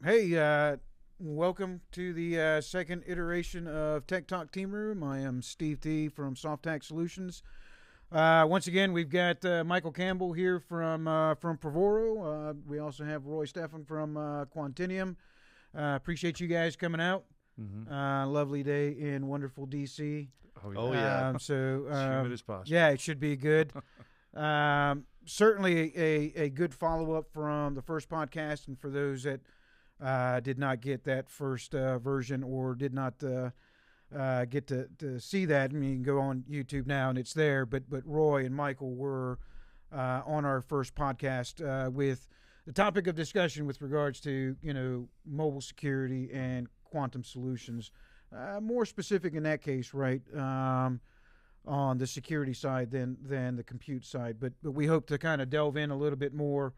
Hey, welcome to the second iteration of Tech Talk Team Room. I am Steve T from SOFtact Solutions. Once again, we've got Michael Campbell here from Privoro. We also have Roy Stephan from Quantinuum. Appreciate you guys coming out. Lovely day in wonderful DC. Oh yeah. As humid as possible. Yeah, it should be good. Certainly a good follow-up from the first podcast, and for those that did not get that first version or did not get to see that, I mean, you can go on YouTube now and it's there. But Roy and Michael were on our first podcast with the topic of discussion with regards to mobile security and quantum solutions. More specific in that case, right? On the security side than the compute side. But we hope to kind of delve in a little bit more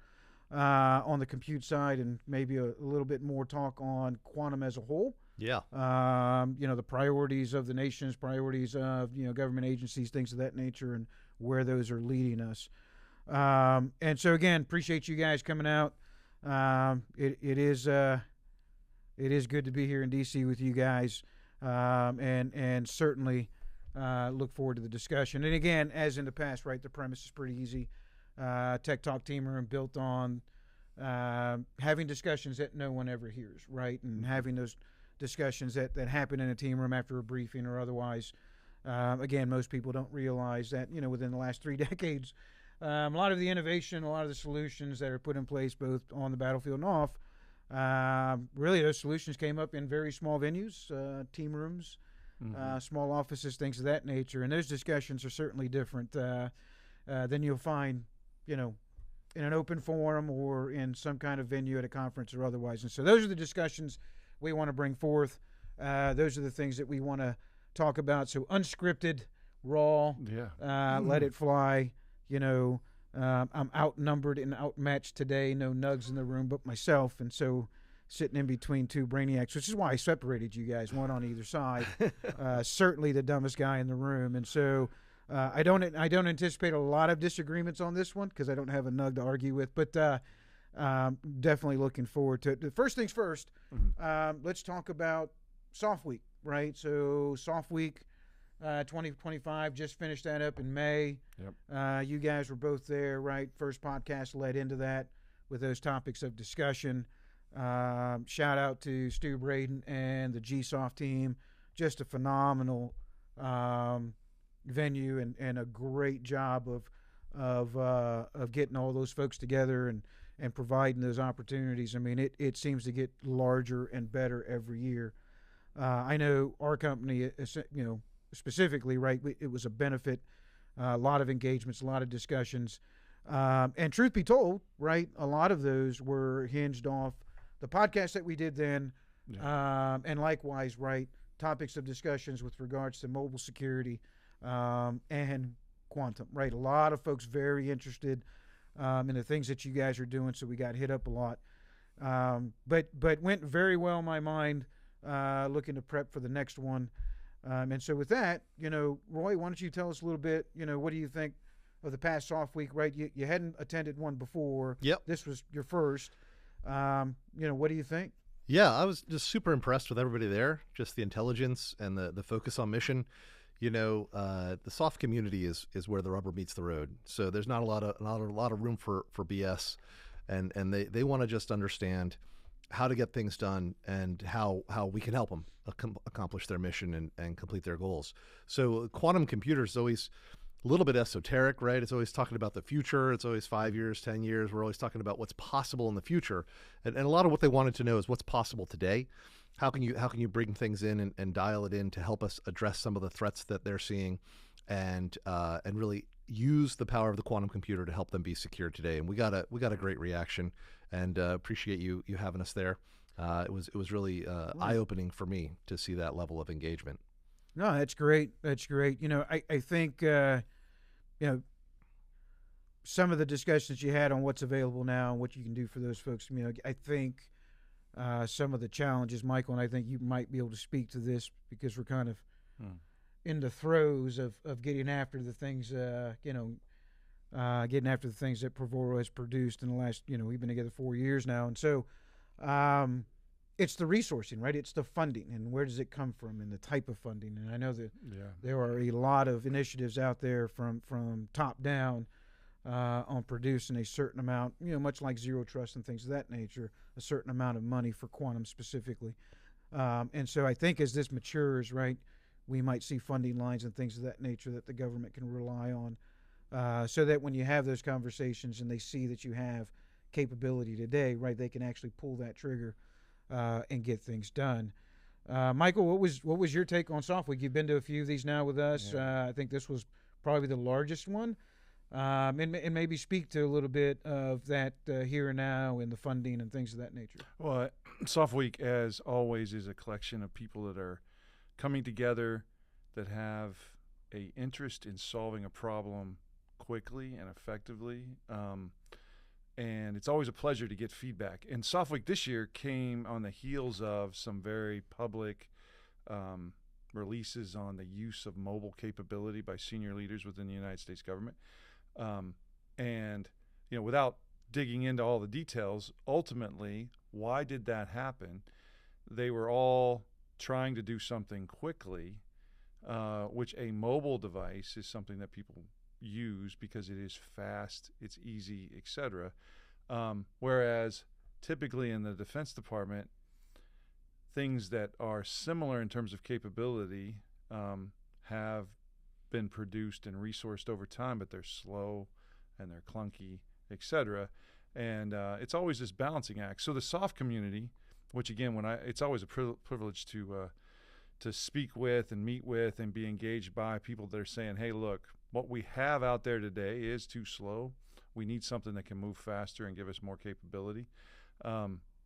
on the compute side, and maybe a little bit more talk on quantum as a whole. Yeah. The priorities of the nation's priorities of government agencies, things of that nature, and where those are leading us. And so again, appreciate you guys coming out. It is good to be here in DC with you guys, and certainly look forward to the discussion. And again, as in the past, right, the premise is pretty easy. Tech Talk Team Room built on having discussions that no one ever hears, right? And having those discussions that happen in a team room after a briefing or otherwise. Again, most people don't realize that, within the last 3 decades, a lot of the innovation, a lot of the solutions that are put in place both on the battlefield and off, really those solutions came up in very small venues, team rooms, small offices, things of that nature. And those discussions are certainly different than you'll find in an open forum or in some kind of venue at a conference or otherwise. And so those are the discussions we want to bring forth. Those are the things that we want to talk about. So unscripted, raw, let it fly. I'm outnumbered and outmatched today. No nugs in the room but myself. And so sitting in between two brainiacs, which is why I separated you guys, one on either side. Certainly the dumbest guy in the room. And so I don't anticipate a lot of disagreements on this one because I don't have a nug to argue with, but definitely looking forward to it. First things first, let's talk about Soft Week, right? So Soft Week 2025, just finished that up in May. Yep. You guys were both there, right? First podcast led into that with those topics of discussion. Shout out to Stu Braden and the GSoft team. Just a phenomenal venue and a great job of getting all those folks together and providing those opportunities. I mean, it seems to get larger and better every year. I know our company, specifically, right, it was a benefit, a lot of engagements, a lot of discussions. And truth be told, right, a lot of those were hinged off the podcast that we did then, and likewise, right, topics of discussions with regards to mobile security, and quantum, right? A lot of folks very interested in the things that you guys are doing, so we got hit up a lot. But went very well in my mind, looking to prep for the next one. And so with that, Roy, why don't you tell us a little bit, what do you think of the past Soft Week, right? You hadn't attended one before. Yep. This was your first. What do you think? Yeah, I was just super impressed with everybody there, just the intelligence and the focus on mission. The soft community is where the rubber meets the road. So there's not a lot of room for BS, and they want to just understand how to get things done and how we can help them accomplish their mission and complete their goals. So quantum computers is always a little bit esoteric, right? It's always talking about the future. It's always 5 years, 10 years. We're always talking about what's possible in the future. And a lot of what they wanted to know is what's possible today. How can you bring things in and dial it in to help us address some of the threats that they're seeing, and really use the power of the quantum computer to help them be secure today. And we got a great reaction, and appreciate you having us there. It was really eye-opening for me to see that level of engagement. No, that's great. That's great. I think some of the discussions you had on what's available now and what you can do for those folks. I think some of the challenges, Michael, and I think you might be able to speak to this because we're kind of in the throes of getting after the things, getting after the things that Privoro has produced in the last, we've been together 4 years now. And so it's the resourcing, right? It's the funding, and where does it come from, and the type of funding. And I know that there are a lot of initiatives out there from top down on producing a certain amount, much like zero trust and things of that nature, a certain amount of money for quantum specifically. And so I think as this matures, right, we might see funding lines and things of that nature that the government can rely on, so that when you have those conversations and they see that you have capability today, right, they can actually pull that trigger and get things done. Michael, what was your take on SOFweek? You've been to a few of these now with us. I think this was probably the largest one. And maybe speak to a little bit of that here and now and the funding and things of that nature. Well, SOFweek, as always, is a collection of people that are coming together that have a interest in solving a problem quickly and effectively. And it's always a pleasure to get feedback. And SOFweek this year came on the heels of some very public releases on the use of mobile capability by senior leaders within the United States government. And, without digging into all the details, ultimately, why did that happen? They were all trying to do something quickly, which a mobile device is something that people use because it is fast, it's easy, etc. Whereas typically in the Defense Department, things that are similar in terms of capability have been produced and resourced over time, but they're slow and they're clunky, etc. And it's always this balancing act. So the SOF community, which again, it's always a privilege to speak with and meet with and be engaged by people that are saying, hey, look, what we have out there today is too slow. We need something that can move faster and give us more capability.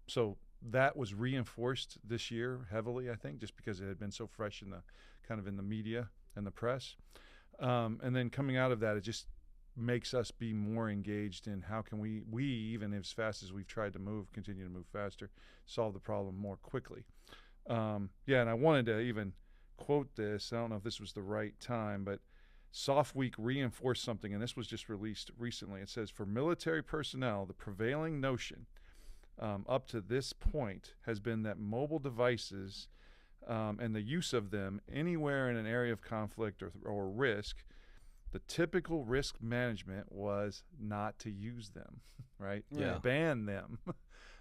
So that was reinforced this year heavily, I think, just because it had been so fresh in the media and the press. And then coming out of that, it just makes us be more engaged in how can we even as fast as we've tried to move, continue to move faster, solve the problem more quickly. And I wanted to even quote this. I don't know if this was the right time, but SOFweek reinforced something, and this was just released recently. It says, for military personnel, the prevailing notion up to this point has been that mobile devices and the use of them anywhere in an area of conflict or risk, the typical risk management was not to use them, right? Yeah. Ban them.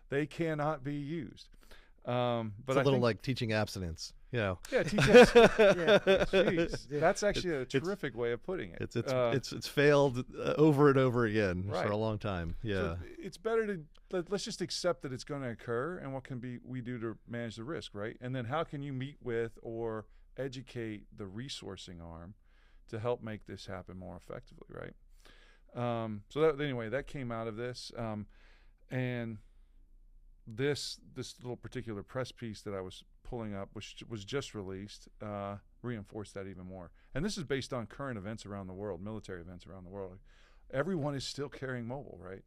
They cannot be used. But it's a little like teaching abstinence. Yeah, teaching abstinence. Yeah. That's actually a terrific way of putting it. It's failed over and over again right. for a long time. Yeah, so it's better to let's just accept that it's going to occur, and what can we do to manage the risk, right? And then how can you meet with or educate the resourcing arm to help make this happen more effectively, right? Anyway, that came out of this, and this little particular press piece that I was pulling up, which was just released, reinforced that even more. And this is based on current events around the world, military events around the world. Everyone is still carrying mobile, right?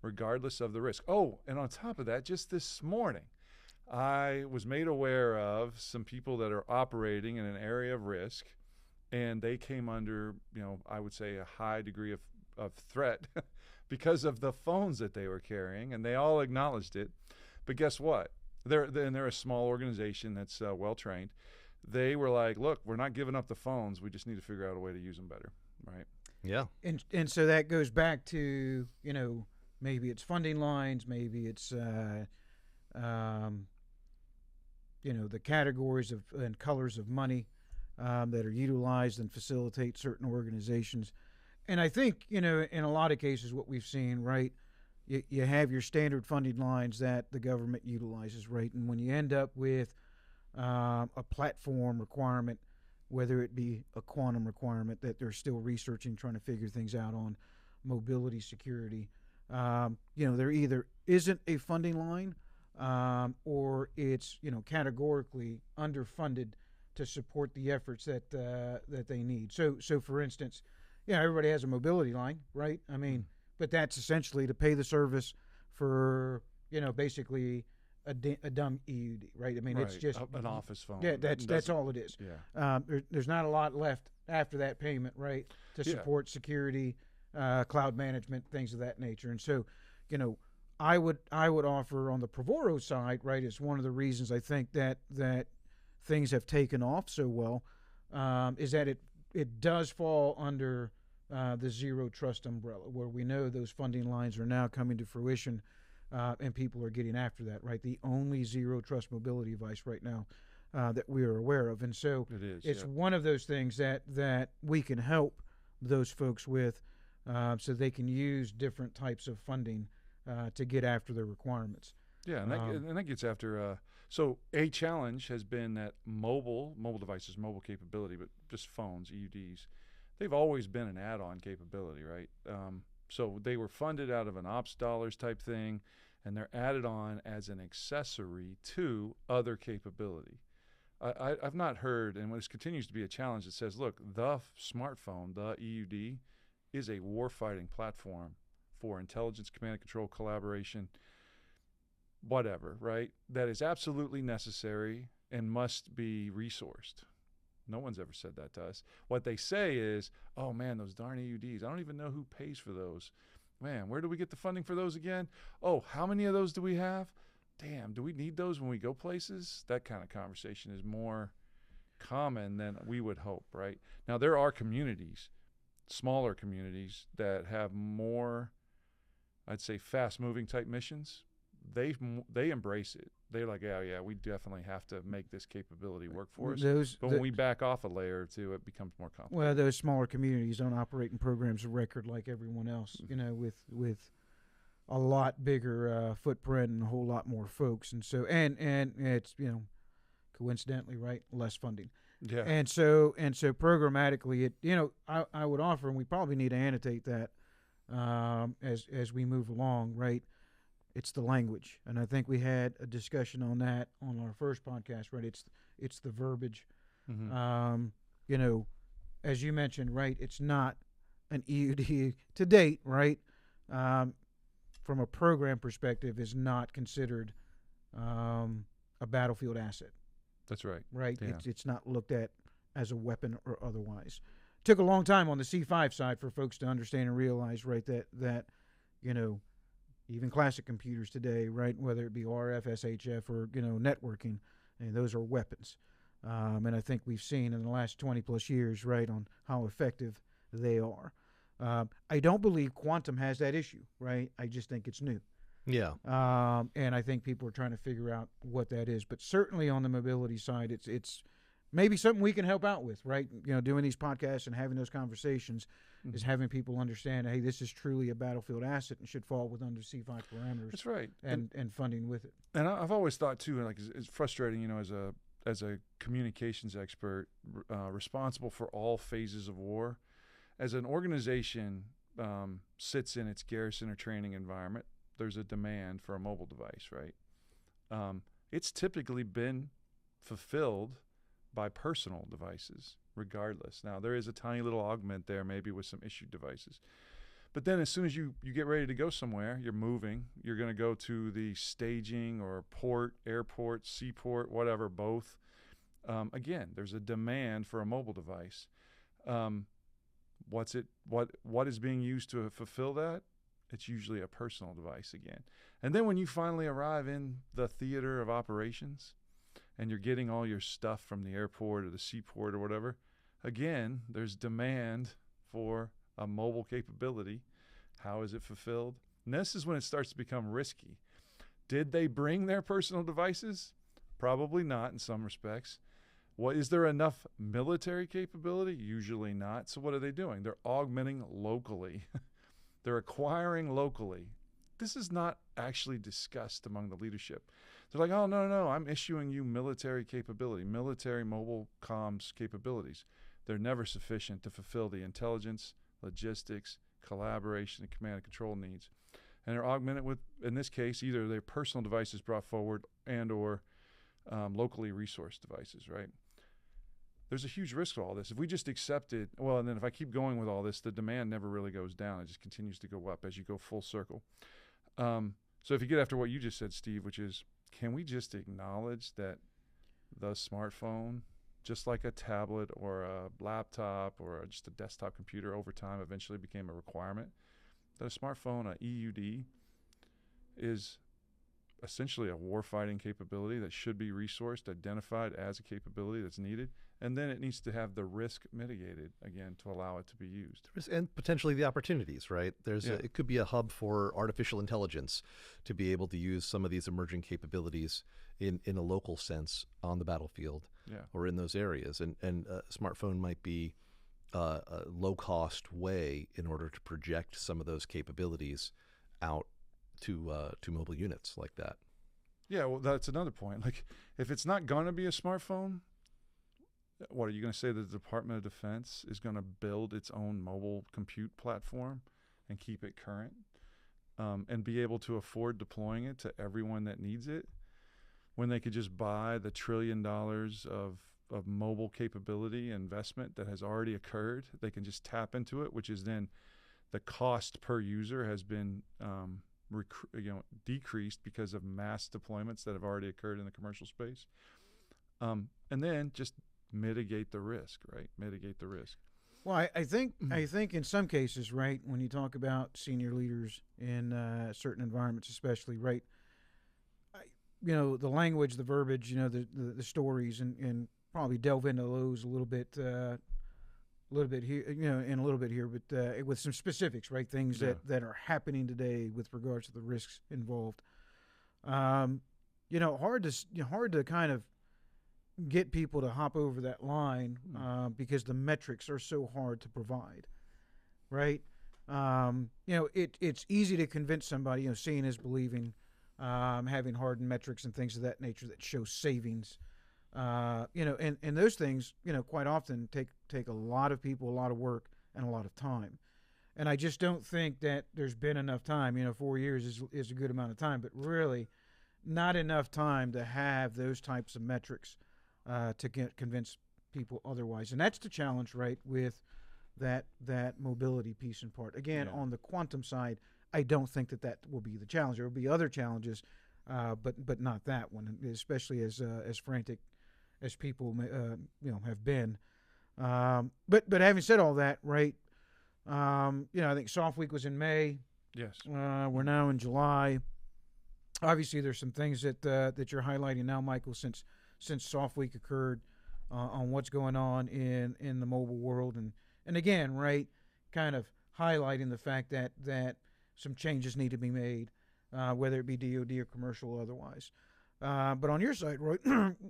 Regardless of the risk. Oh, and on top of that, just this morning, I was made aware of some people that are operating in an area of risk, and they came under, I would say a high degree of threat because of the phones that they were carrying, and they all acknowledged it. But guess what? They're a small organization that's well-trained. They were like, look, we're not giving up the phones. We just need to figure out a way to use them better, right? Yeah. And so that goes back to, maybe it's funding lines, maybe it's, the categories of and colors of money that are utilized and facilitate certain organizations. And I think, in a lot of cases what we've seen, right, you have your standard funding lines that the government utilizes, right? And when you end up with a platform requirement, whether it be a quantum requirement that they're still researching, trying to figure things out on mobility security, there either isn't a funding line or it's, categorically underfunded to support the efforts that they need. So for instance, everybody has a mobility line, right? I mean, but that's essentially to pay the service for, basically a dumb EUD, right? I mean, right. It's just an office phone. Yeah, that's all it is. Yeah. There's not a lot left after that payment, right, to support security, cloud management, things of that nature. And so, I would offer on the Privoro side, right, is one of the reasons I think that things have taken off so well, is that it does fall under the zero trust umbrella, where we know those funding lines are now coming to fruition, and people are getting after that, right? The only zero trust mobility device right now that we are aware of, and so it's one of those things that we can help those folks with, so they can use different types of funding to get after their requirements. Yeah, and that gets after. So a challenge has been that mobile devices, mobile capability, but just phones, EUDs, they've always been an add-on capability, right? So they were funded out of an ops dollars type thing, and they're added on as an accessory to other capability. I've not heard, and this continues to be a challenge that says, look, the smartphone, the EUD, is a warfighting platform for intelligence, command and control, collaboration, whatever, right? That is absolutely necessary and must be resourced. No one's ever said that to us. What they say is, oh man, those darn EUDs, I don't even know who pays for those. Man, where do we get the funding for those again? Oh, how many of those do we have? Damn, do we need those when we go places? That kind of conversation is more common than we would hope, right? Now, there are communities, smaller communities, that have more, I'd say, fast-moving type missions. They embrace it. They're like, yeah, we definitely have to make this capability work for us. But when we back off a layer or two, it becomes more complicated. Well, those smaller communities don't operate in programs of record like everyone else, with a lot bigger footprint and a whole lot more folks. And so, and it's, coincidentally, right, less funding. Yeah. And so programmatically, I would offer, and we probably need to annotate that as we move along, right? It's the language, and I think we had a discussion on that on our first podcast, right? It's the verbiage. Mm-hmm. As you mentioned, right? It's not an EUD to date, right? From a program perspective, is not considered a battlefield asset. That's right. Right. Yeah. It's not looked at as a weapon or otherwise. Took a long time on the C5 side for folks to understand and realize, right, that even classic computers today, right, whether it be RF, SHF, or networking, and those are weapons. And I think we've seen in the last 20 plus years, right, on how effective they are. I don't believe quantum has that issue, right? I just think it's new. Yeah. And I think people are trying to figure out what that is. But certainly on the mobility side, it's maybe something we can help out with, right? Doing these podcasts and having those conversations is having people understand, hey, this is truly a battlefield asset and should fall within under C5 parameters. That's right. And funding with it. And I've always thought too, like it's frustrating, as a communications expert responsible for all phases of war. As an organization sits in its garrison or training environment, there's a demand for a mobile device, right? It's typically been fulfilled by personal devices, regardless. Now, there is a tiny little augment there, maybe with some issued devices. But then as soon as you get ready to go somewhere, you're moving, you're going to go to the staging or port, airport, seaport, whatever, both. Again, there's a demand for a mobile device. What is being used to fulfill that? It's usually a personal device again. And then when you finally arrive in the theater of operations and you're getting all your stuff from the airport or the seaport or whatever, again, there's demand for a mobile capability. How is it fulfilled? And this is when it starts to become risky. Did they bring their personal devices? Probably not in some respects. Is there enough military capability? Usually not. So what are they doing? They're augmenting locally. They're acquiring locally. This is not actually discussed among the leadership. They're like, oh, no, I'm issuing you military capability, military mobile comms capabilities. They're never sufficient to fulfill the intelligence, logistics, collaboration, and command and control needs. And they're augmented with, in this case, either their personal devices brought forward and or locally resourced devices, right? There's a huge risk to all this. If we just accept it, well, and then if I keep going with all this, the demand never really goes down. It just continues to go up as you go full circle. So if you get after what you just said, Steve, which is, can we just acknowledge that the smartphone, just like a tablet or a laptop or just a desktop computer over time eventually became a requirement, that a smartphone, a EUD, is essentially a warfighting capability that should be resourced, identified as a capability that's needed, and then it needs to have the risk mitigated, again, to allow it to be used. And potentially the opportunities, right? It could be a hub for artificial intelligence to be able to use some of these emerging capabilities in a local sense on the battlefield or in those areas. And a smartphone might be a low-cost way in order to project some of those capabilities out to mobile units like that. Yeah, well, that's another point. Like, if it's not going to be a smartphone, what are you going to say that the Department of Defense is going to build its own mobile compute platform and keep it current and be able to afford deploying it to everyone that needs it when they could just buy the $1 trillion of mobile capability investment that has already occurred? They can just tap into it, which is then the cost per user has been decreased because of mass deployments that have already occurred in the commercial space. And then just mitigate the risk, right? Mitigate the risk. Well, I think in some cases, right, when you talk about senior leaders in certain environments, especially, right, the language, the verbiage, the stories, and probably delve into those a little bit here, in a little bit here, but with some specifics, right, things that are happening today with regards to the risks involved. Hard to kind of get people to hop over that line because the metrics are so hard to provide, right? It's easy to convince somebody, seeing is believing, having hardened metrics and things of that nature that show savings. And those things, quite often take a lot of people, a lot of work, and a lot of time. And I just don't think that there's been enough time. 4 years is a good amount of time, but really not enough time to have those types of metrics to convince people otherwise. And that's the challenge, right, with that mobility piece and part. Again, on the quantum side, I don't think that will be the challenge. There will be other challenges, but not that one, especially as frantic as people have been. But having said all that, right? I think Soft Week was in May. Yes. We're now in July. Obviously, there's some things that you're highlighting now, Michael, since Soft Week occurred on what's going on in the mobile world, and again, right, kind of highlighting the fact that some changes need to be made, whether it be DoD or commercial or otherwise. But on your side, Roy,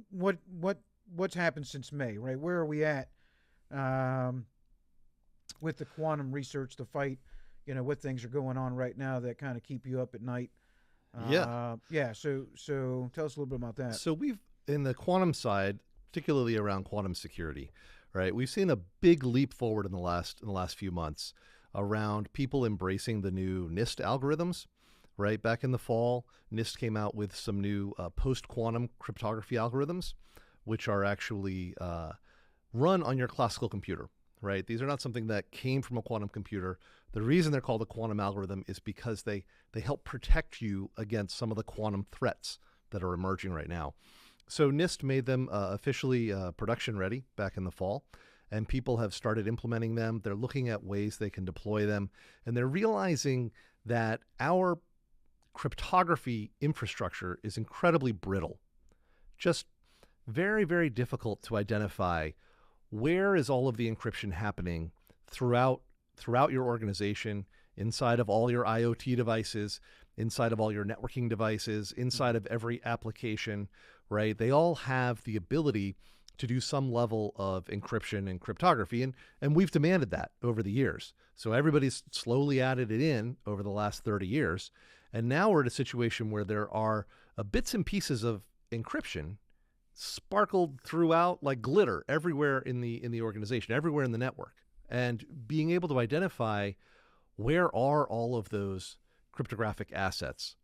what's happened since May, right? Where are we at with the quantum research, the fight? What things are going on right now that kind of keep you up at night? So tell us a little bit about that. So we've, in the quantum side, particularly around quantum security, right? We've seen a big leap forward in the last few months around people embracing the new NIST algorithms. Right back in the fall, NIST came out with some new post-quantum cryptography algorithms, which are actually run on your classical computer. Right? These are not something that came from a quantum computer. The reason they're called a quantum algorithm is because they help protect you against some of the quantum threats that are emerging right now. So NIST made them officially production ready back in the fall, and people have started implementing them. They're looking at ways they can deploy them, and they're realizing that our cryptography infrastructure is incredibly brittle, just very, very difficult to identify where is all of the encryption happening throughout your organization, inside of all your IoT devices, inside of all your networking devices, inside of every application, right? They all have the ability to do some level of encryption and cryptography, and we've demanded that over the years. So everybody's slowly added it in over the last 30 years, and now we're in a situation where there are bits and pieces of encryption sparkled throughout like glitter everywhere in the organization, everywhere in the network. And being able to identify where are all of those cryptographic assets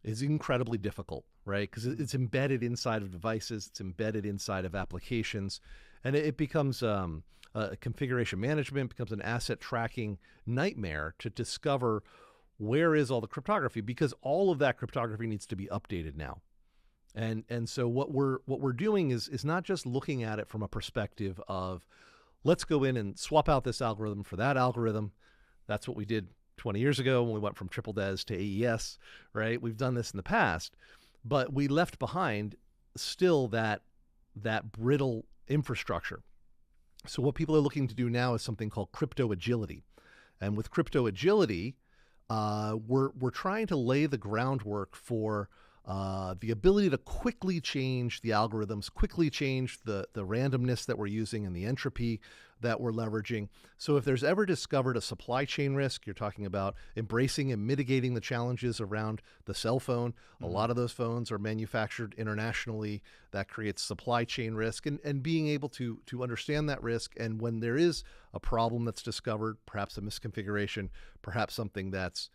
is incredibly difficult, right? Because it's embedded inside of devices, it's embedded inside of applications, and it becomes a configuration management, becomes an asset tracking nightmare to discover where is all the cryptography, because all of that cryptography needs to be updated now. And so what we're doing is not just looking at it from a perspective of let's go in and swap out this algorithm for that algorithm. That's what we did 20 years ago when we went from triple DES to AES, right? We've done this in the past, but we left behind still that brittle infrastructure. So what people are looking to do now is something called crypto agility. And with crypto agility, we're trying to lay the groundwork for the ability to quickly change the algorithms, quickly change the randomness that we're using and the entropy that we're leveraging. So if there's ever discovered a supply chain risk, you're talking about embracing and mitigating the challenges around the cell phone. A lot of those phones are manufactured internationally. That creates supply chain risk, and being able to understand that risk. And when there is a problem that's discovered, perhaps a misconfiguration, perhaps something that's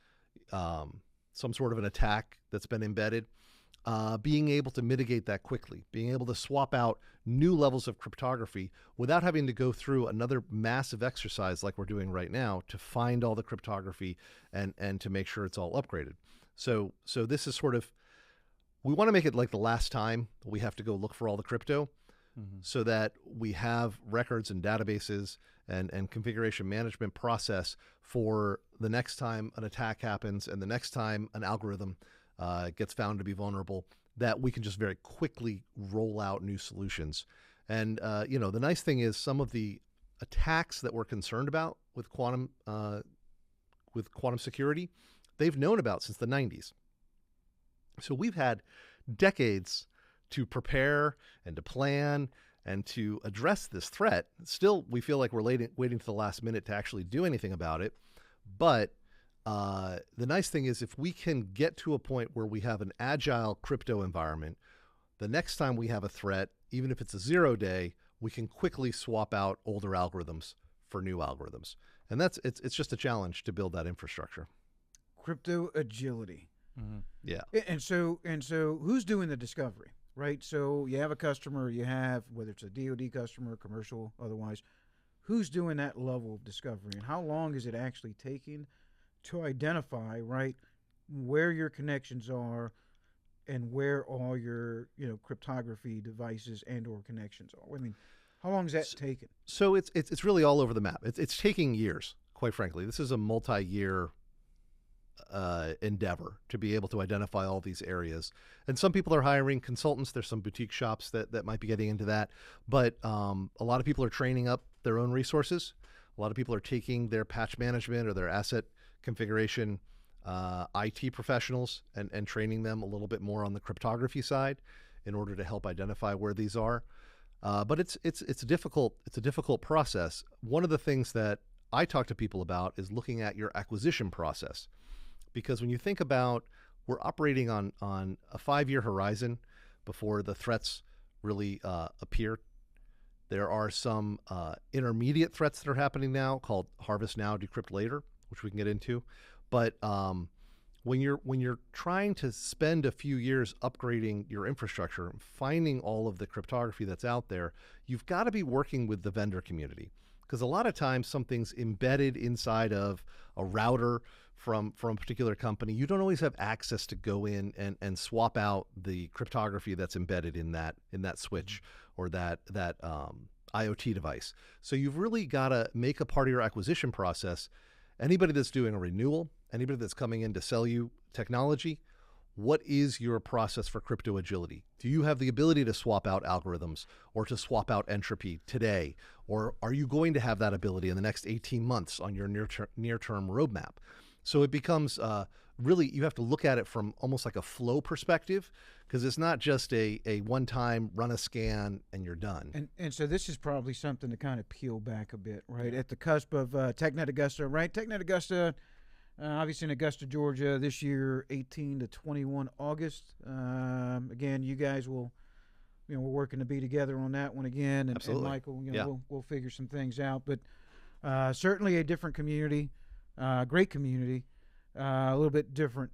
some sort of an attack that's been embedded, being able to mitigate that quickly, being able to swap out new levels of cryptography without having to go through another massive exercise like we're doing right now to find all the cryptography and to make sure it's all upgraded. So this is sort of, we want to make it like the last time we have to go look for all the crypto, so that we have records and databases and configuration management process for the next time an attack happens and the next time an algorithm gets found to be vulnerable, that we can just very quickly roll out new solutions. And the nice thing is some of the attacks that we're concerned about with quantum security, they've known about since the 90s. So we've had decades to prepare and to plan and to address this threat. Still, we feel like we're waiting to the last minute to actually do anything about it. But the nice thing is if we can get to a point where we have an agile crypto environment, the next time we have a threat, even if it's a 0-day, we can quickly swap out older algorithms for new algorithms. And it's just a challenge to build that infrastructure. Crypto agility. Yeah. And so who's doing the discovery, right? So you have a customer, you have, whether it's a DoD customer, commercial, otherwise, who's doing that level of discovery, and how long is it actually taking to identify, right, where your connections are and where all your, cryptography devices and or connections are? I mean, how long is that taking? So it's really all over the map. It's taking years, quite frankly. This is a multi-year endeavor to be able to identify all these areas. And some people are hiring consultants. There's some boutique shops that might be getting into that. But a lot of people are training up their own resources. A lot of people are taking their patch management or their asset configuration IT professionals and training them a little bit more on the cryptography side in order to help identify where these are. But it's a difficult process. One of the things that I talk to people about is looking at your acquisition process. Because when you think about, we're operating on a 5-year horizon before the threats really appear. There are some intermediate threats that are happening now called Harvest Now, Decrypt Later, which we can get into. But when you're trying to spend a few years upgrading your infrastructure, finding all of the cryptography that's out there, you've got to be working with the vendor community. Because a lot of times something's embedded inside of a router from a particular company. You don't always have access to go in and swap out the cryptography that's embedded in that switch or that IoT device. So you've really got to make a part of your acquisition process. Anybody that's doing a renewal, anybody that's coming in to sell you technology, what is your process for crypto agility? Do you have the ability to swap out algorithms or to swap out entropy today? Or are you going to have that ability in the next 18 months on your near-term roadmap? So it becomes really, you have to look at it from almost like a flow perspective, because it's not just a one-time run a scan and you're done. And so this is probably something to kind of peel back a bit, right? At the cusp of TechNet Augusta, right? TechNet Augusta, obviously in Augusta, Georgia, this year, 18 to 21 August. Again, you guys will, we're working to be together on that one again. And Michael, we'll figure some things out. But certainly a different community, great community, a little bit different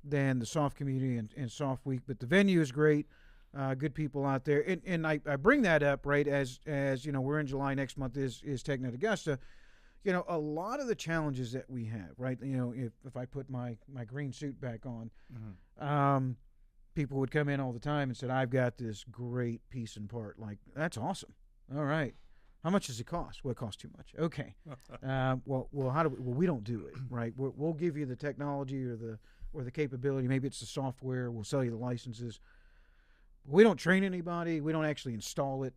than the Soft community and Soft Week. But the venue is great, good people out there. And I bring that up, right, as we're in July, next month is TechNet Augusta. A lot of the challenges that we have, right? If I put my green suit back on, people would come in all the time and said, I've got this great piece and part. Like, that's awesome. All right. How much does it cost? Well, it costs too much. Okay. Well, how do we? Well, we don't do it, right? We'll give you the technology or the capability. Maybe it's the software. We'll sell you the licenses. We don't train anybody. We don't actually install it.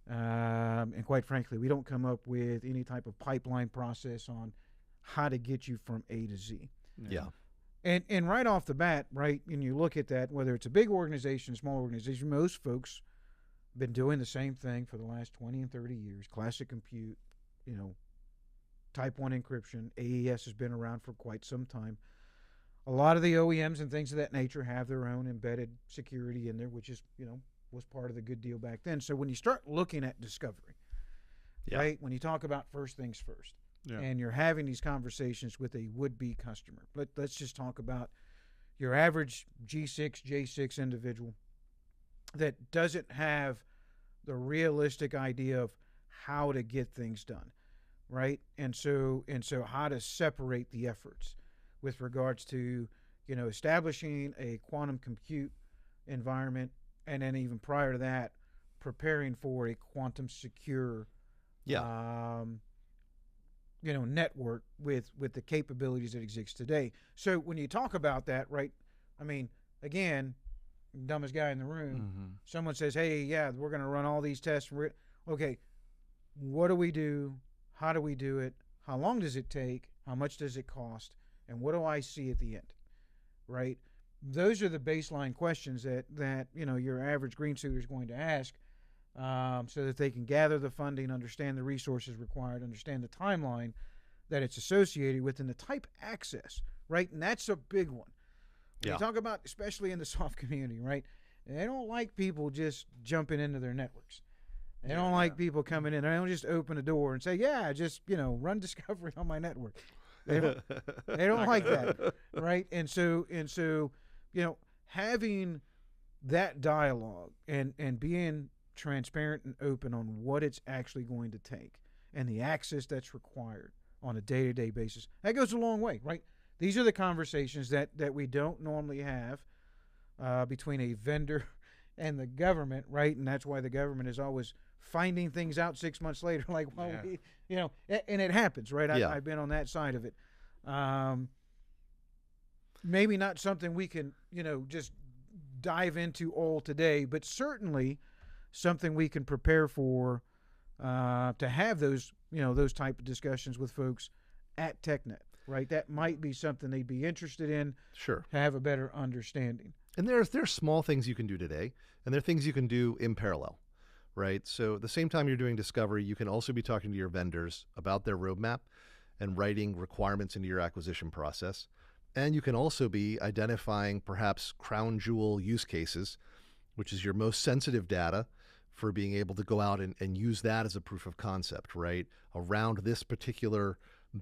And quite frankly, we don't come up with any type of pipeline process on how to get you from A to Z. Yeah. And right off the bat, right, and you look at that, whether it's a big organization, small organization, most folks been doing the same thing for the last 20 and 30 years. Classic compute, type 1 encryption. AES has been around for quite some time. A lot of the OEMs and things of that nature have their own embedded security in there, which is, was part of the good deal back then. So when you start looking at discovery, right, when you talk about first things first, and you're having these conversations with a would-be customer, let's just talk about your average G6, J6 individual that doesn't have the realistic idea of how to get things done, right? And so how to separate the efforts with regards to, establishing a quantum compute environment, and then even prior to that, preparing for a quantum secure, network with the capabilities that exist today. So when you talk about that, right, I mean, again, dumbest guy in the room, someone says, hey, yeah, we're going to run all these tests. Okay, what do we do? How do we do it? How long does it take? How much does it cost? And what do I see at the end, right? Those are the baseline questions that your average green suiter is going to ask, so that they can gather the funding, understand the resources required, understand the timeline that it's associated with, and the type access, right? And that's a big one. When you talk about, especially in the soft community, right? They don't like people just jumping into their networks. They don't like people coming in. They don't just open a door and say, yeah, just, run discovery on my network. They don't like that, right? And so, having that dialogue and being transparent and open on what it's actually going to take and the access that's required on a day-to-day basis, that goes a long way, right? These are the conversations that we don't normally have between a vendor and the government, right? And that's why the government is always finding things out 6 months later, like, well, and it happens, right? I've been on that side of it. Maybe not something we can, just dive into all today, but certainly something we can prepare for, to have those, those type of discussions with folks at TechNet, right? That might be something they'd be interested in. Sure. To have a better understanding. And there's small things you can do today, and there are things you can do in parallel, right? So at the same time you're doing discovery, you can also be talking to your vendors about their roadmap and writing requirements into your acquisition process. And you can also be identifying perhaps crown jewel use cases, which is your most sensitive data, for being able to go out and use that as a proof of concept, right? Around this particular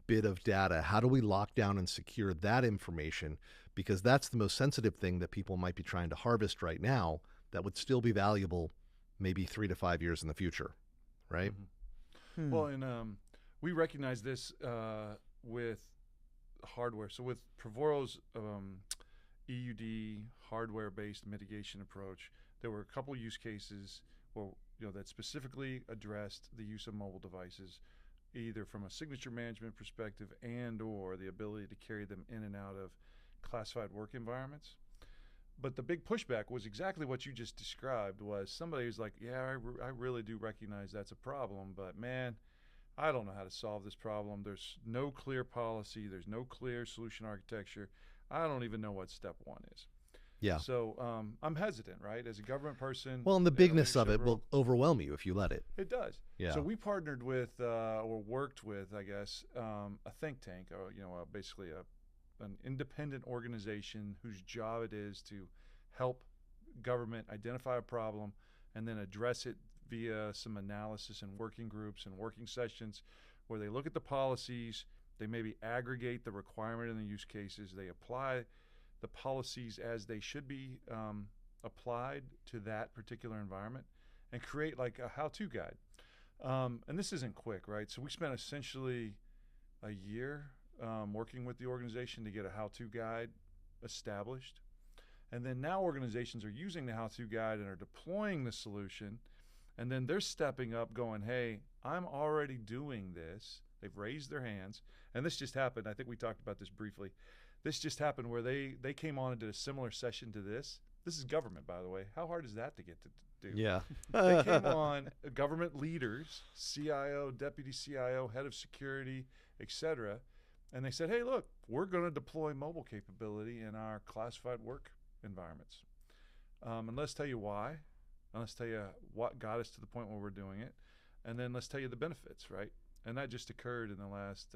bit of data, how do we lock down and secure that information? Because that's the most sensitive thing that people might be trying to harvest right now that would still be valuable maybe 3 to 5 years in the future, right? Well, and we recognize this with hardware. So with Privoro's EUD hardware-based mitigation approach, there were a couple use cases that specifically addressed the use of mobile devices, either from a signature management perspective and/or the ability to carry them in and out of classified work environments. But the big pushback was exactly what you just described. Was somebody who's like, yeah, I really do recognize that's a problem, but man, I don't know how to solve this problem. There's no clear policy. There's no clear solution architecture. I don't even know what step one is. Yeah. So I'm hesitant, right? As a government person. Well, and the bigness of it will overwhelm you if you let it. It does. Yeah. So we partnered with, or worked with, I guess, a think tank, or basically an independent organization whose job it is to help government identify a problem and then address it via some analysis and working groups and working sessions, where they look at the policies, they maybe aggregate the requirement in the use cases, they apply the policies as they should be applied to that particular environment, and create like a how-to guide. And this isn't quick, right? So we spent essentially a year working with the organization to get a how-to guide established. And then now organizations are using the how-to guide and are deploying the solution And then they're stepping up going, hey, I'm already doing this. They've raised their hands. And this just happened. I think we talked about this briefly. This just happened where they came on and did a similar session to this. This is government, by the way. How hard is that to get to do? Yeah. They came on, government leaders, CIO, deputy CIO, head of security, etc. And they said, hey, look, we're going to deploy mobile capability in our classified work environments. And let's tell you why. And let's tell you what got us to the point where we're doing it. And then let's tell you the benefits, right? And that just occurred in the last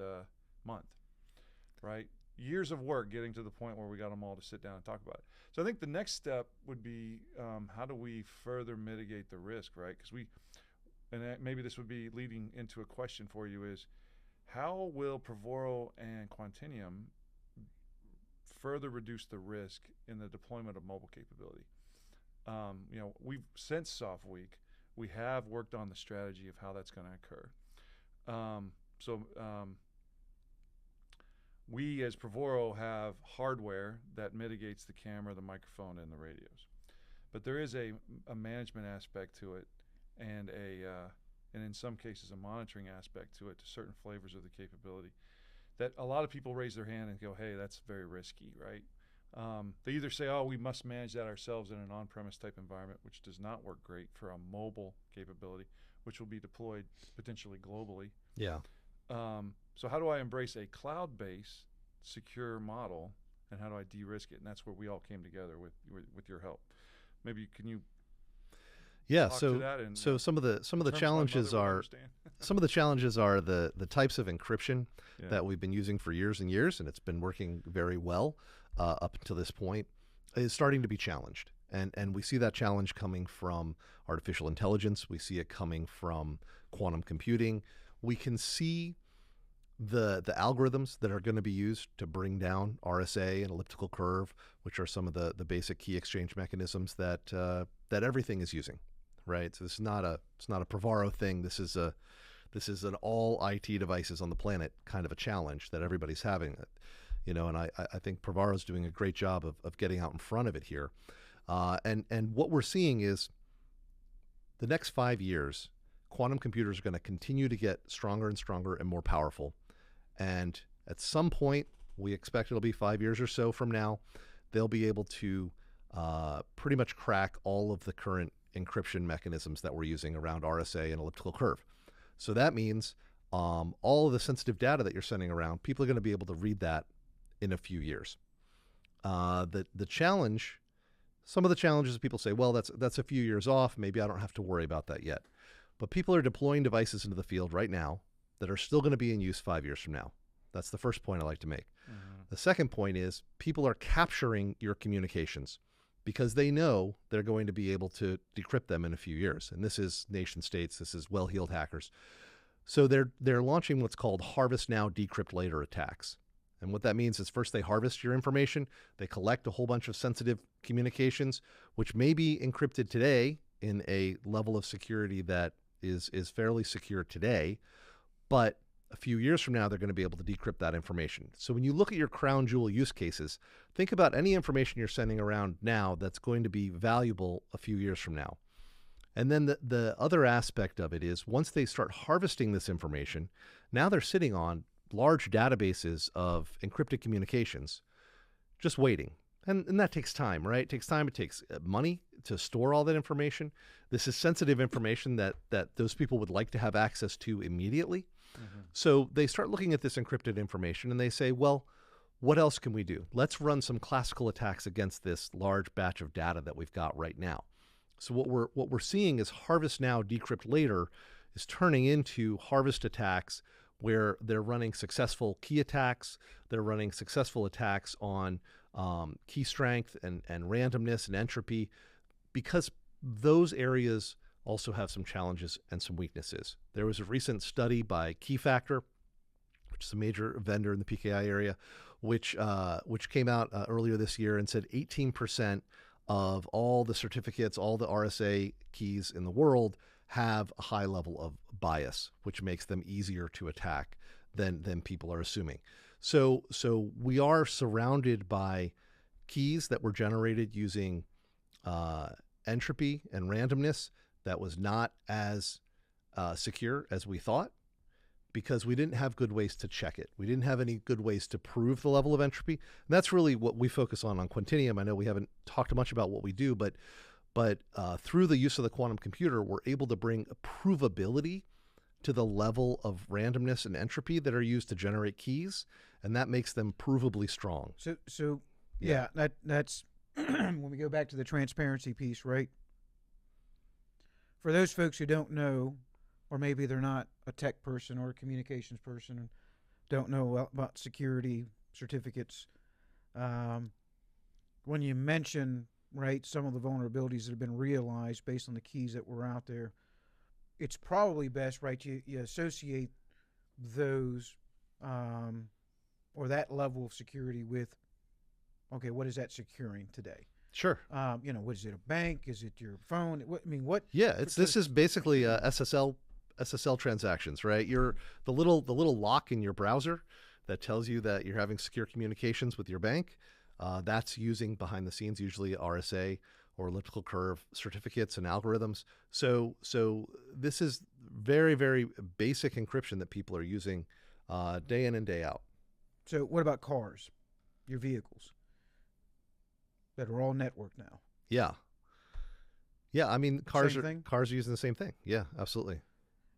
month, right? Years of work getting to the point where we got them all to sit down and talk about it. So I think the next step would be how do we further mitigate the risk, right? Because maybe this would be leading into a question for you is, how will Privoro and Quantinuum further reduce the risk in the deployment of mobile capability? We've since Soft Week, we have worked on the strategy of how that's going to occur. We as Privoro have hardware that mitigates the camera, the microphone, and the radios. But there is a management aspect to it, and in some cases a monitoring aspect to it, to certain flavors of the capability, that a lot of people raise their hand and go, hey, that's very risky, right? They either say, oh, we must manage that ourselves in an on-premise type environment, which does not work great for a mobile capability, which will be deployed potentially globally. Yeah. So how do I embrace a cloud-based secure model, and how do I de-risk it? And that's where we all came together with your help. Maybe can you talk to that? And, so some of the challenges are the types of encryption that we've been using for years and years, and it's been working very well up until this point, is starting to be challenged. And we see that challenge coming from artificial intelligence. We see it coming from quantum computing. We can see the algorithms that are going to be used to bring down RSA and elliptical curve, which are some of the basic key exchange mechanisms that everything is using, right? So this is not a Privoro thing. This is an all IT devices on the planet kind of a challenge that everybody's having. And I think Privoro is doing a great job of getting out in front of it here. And what we're seeing is the next 5 years, quantum computers are going to continue to get stronger and stronger and more powerful. And at some point, we expect it'll be 5 years or so from now, they'll be able to pretty much crack all of the current encryption mechanisms that we're using around RSA and elliptical curve. So that means all of the sensitive data that you're sending around, people are going to be able to read that in a few years. The challenge, some of the challenges, people say, well, that's a few years off. Maybe I don't have to worry about that yet. But people are deploying devices into the field right now that are still going to be in use 5 years from now. That's the first point I like to make. Mm-hmm. The second point is people are capturing your communications because they know they're going to be able to decrypt them in a few years. And this is nation states. This is well-heeled hackers. So they're launching what's called harvest now, decrypt later attacks. And what that means is first they harvest your information. They collect a whole bunch of sensitive communications, which may be encrypted today in a level of security that is fairly secure today. But a few years from now, they're going to be able to decrypt that information. So when you look at your crown jewel use cases, think about any information you're sending around now that's going to be valuable a few years from now. And then the other aspect of it is once they start harvesting this information, now they're sitting on large databases of encrypted communications, just waiting. And that takes time, right? It takes time. It takes money to store all that information. This is sensitive information that those people would like to have access to immediately. Mm-hmm. So they start looking at this encrypted information and they say, well, what else can we do? Let's run some classical attacks against this large batch of data that we've got right now. So what we're seeing is harvest now, decrypt later is turning into harvest attacks where they're running successful key attacks. They're running successful attacks on key strength and randomness and entropy, because those areas also have some challenges and some weaknesses. There was a recent study by Keyfactor, which is a major vendor in the PKI area, which came out earlier this year and said 18% of all the certificates, all the RSA keys in the world have a high level of bias, which makes them easier to attack than people are assuming. So we are surrounded by keys that were generated using entropy and randomness that was not as secure as we thought, because we didn't have good ways to check it. We didn't have any good ways to prove the level of entropy. And that's really what we focus on Quantinuum. I know we haven't talked much about what we do, but through the use of the quantum computer, we're able to bring provability to the level of randomness and entropy that are used to generate keys, and that makes them provably strong. So yeah, that's when we go back to the transparency piece, right? For those folks who don't know, or maybe they're not a tech person or a communications person and don't know about security certificates, when you mention, right, some of the vulnerabilities that have been realized based on the keys that were out there, it's probably best, right, you associate those or that level of security with, okay, what is that securing today? Sure. What is it, a bank? Is it your phone? What? Yeah, this is basically SSL transactions, right? The little lock in your browser that tells you that you're having secure communications with your bank. That's using behind the scenes usually RSA or elliptical curve certificates and algorithms. So this is very, very basic encryption that people are using day in and day out. So what about cars, your vehicles that are all networked now? Yeah. I mean, cars are using the same thing. Yeah, absolutely.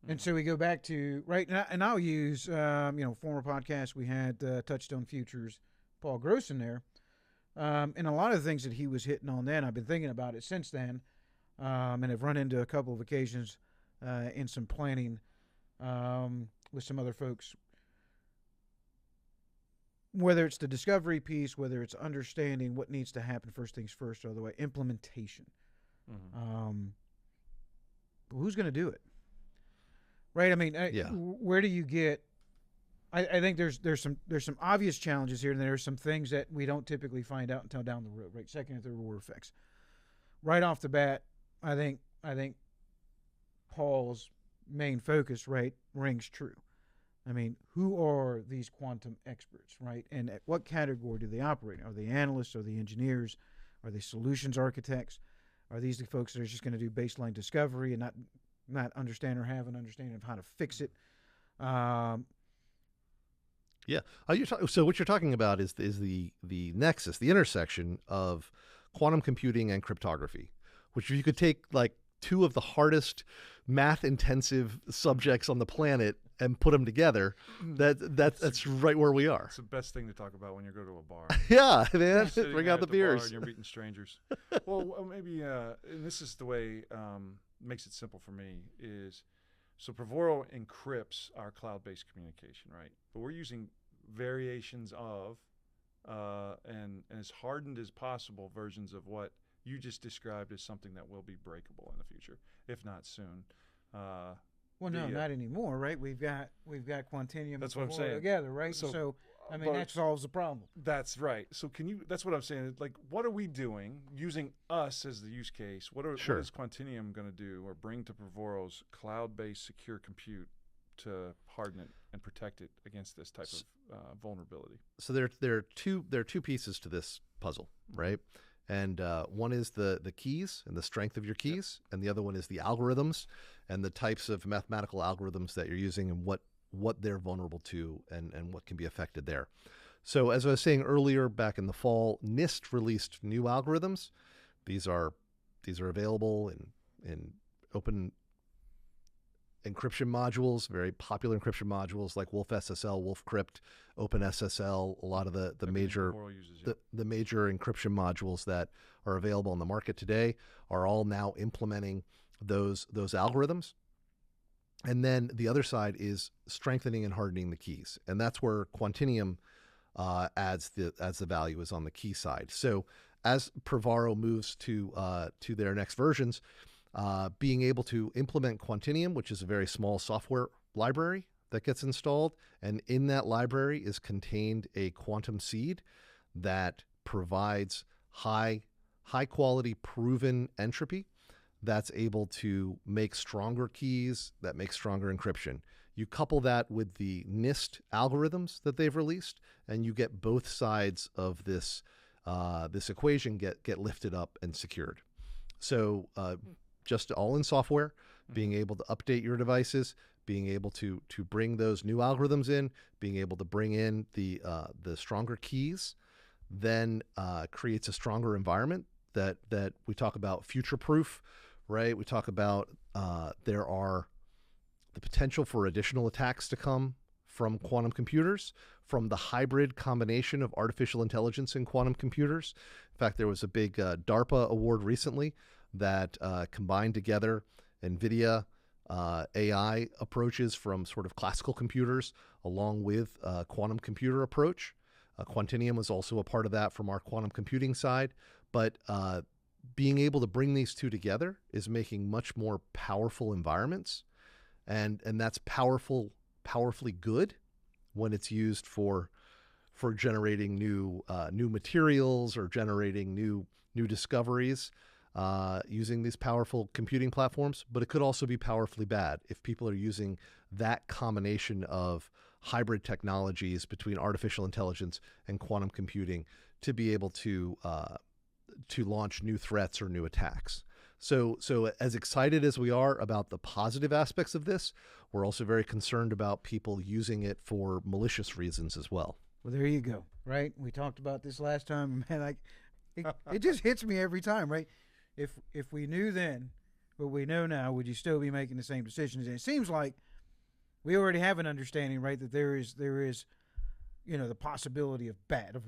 And so we go back to, right, and I'll use, former podcast we had, Touchstone Futures, Paul Gross in there. And a lot of the things that he was hitting on then, I've been thinking about it since then, and have run into a couple of occasions in some planning with some other folks. Whether it's the discovery piece, whether it's understanding what needs to happen first things first, or the way implementation. Mm-hmm. Who's going to do it? Right? I mean, where do you get? I think there's some obvious challenges here, and there's some things that we don't typically find out until down the road, right? Second and third order effects. Right off the bat, I think Paul's main focus, right, rings true. I mean, who are these quantum experts, right? And at what category do they operate? Are they analysts? Are they engineers? Are they solutions architects? Are these the folks that are just going to do baseline discovery and not understand or have an understanding of how to fix it? Yeah. So what you're talking about is the nexus, the intersection of quantum computing and cryptography, which you could take like two of the hardest math-intensive subjects on the planet and put them together. That's right where we are. It's the best thing to talk about when you go to a bar. Yeah, man. Bring out the beers. Bar and you're meeting strangers. Well, maybe, and this is the way makes it simple for me is, so Privoro encrypts our cloud-based communication, right? But we're using variations of and as hardened as possible versions of what you just described as something that will be breakable in the future, if not soon. Well, no, not anymore, right? We've got Quantinuum. That's what I'm saying. Together, right? So I mean, that solves the problem. That's right. So that's what I'm saying. Like, what are we doing using us as the use case? What is Quantinuum going to do or bring to Privoro's cloud-based secure compute to harden it and protect it against this type of vulnerability? So there are two pieces to this puzzle, right? And one is the keys and the strength of your keys, and the other one is the algorithms and the types of mathematical algorithms that you're using and what they're vulnerable to and what can be affected there. So as I was saying earlier, back in the fall, NIST released new algorithms. These are available in open encryption modules, very popular encryption modules like WolfSSL, WolfCrypt, OpenSSL, a lot of the major the major encryption modules that are available on the market today are all now implementing those algorithms. And then the other side is strengthening and hardening the keys, and that's where Quantinuum adds the value, is on the key side. So as Privoro moves to their next versions, being able to implement Quantinuum, which is a very small software library that gets installed, and in that library is contained a quantum seed that provides high quality proven entropy that's able to make stronger keys, that make stronger encryption. You couple that with the NIST algorithms that they've released, and you get both sides of this equation get lifted up and secured. So just all in software, being able to update your devices, being able to bring those new algorithms in, being able to bring in the stronger keys, then creates a stronger environment that we talk about future-proof, right? We talk about there are the potential for additional attacks to come from quantum computers, from the hybrid combination of artificial intelligence and quantum computers. In fact, there was a big DARPA award recently that combined together NVIDIA AI approaches from sort of classical computers along with quantum computer approach. Quantinuum was also a part of that from our quantum computing side. But being able to bring these two together is making much more powerful environments. And that's powerfully good when it's used for generating new materials or generating new discoveries using these powerful computing platforms. But it could also be powerfully bad if people are using that combination of hybrid technologies between artificial intelligence and quantum computing to be able to launch new threats or new attacks. So as excited as we are about the positive aspects of this, we're also very concerned about people using it for malicious reasons as well. Well, there you go, right? We talked about this last time, man. It just hits me every time, right? If we knew then what we know now, would you still be making the same decisions? And it seems like we already have an understanding, right, that there is the possibility of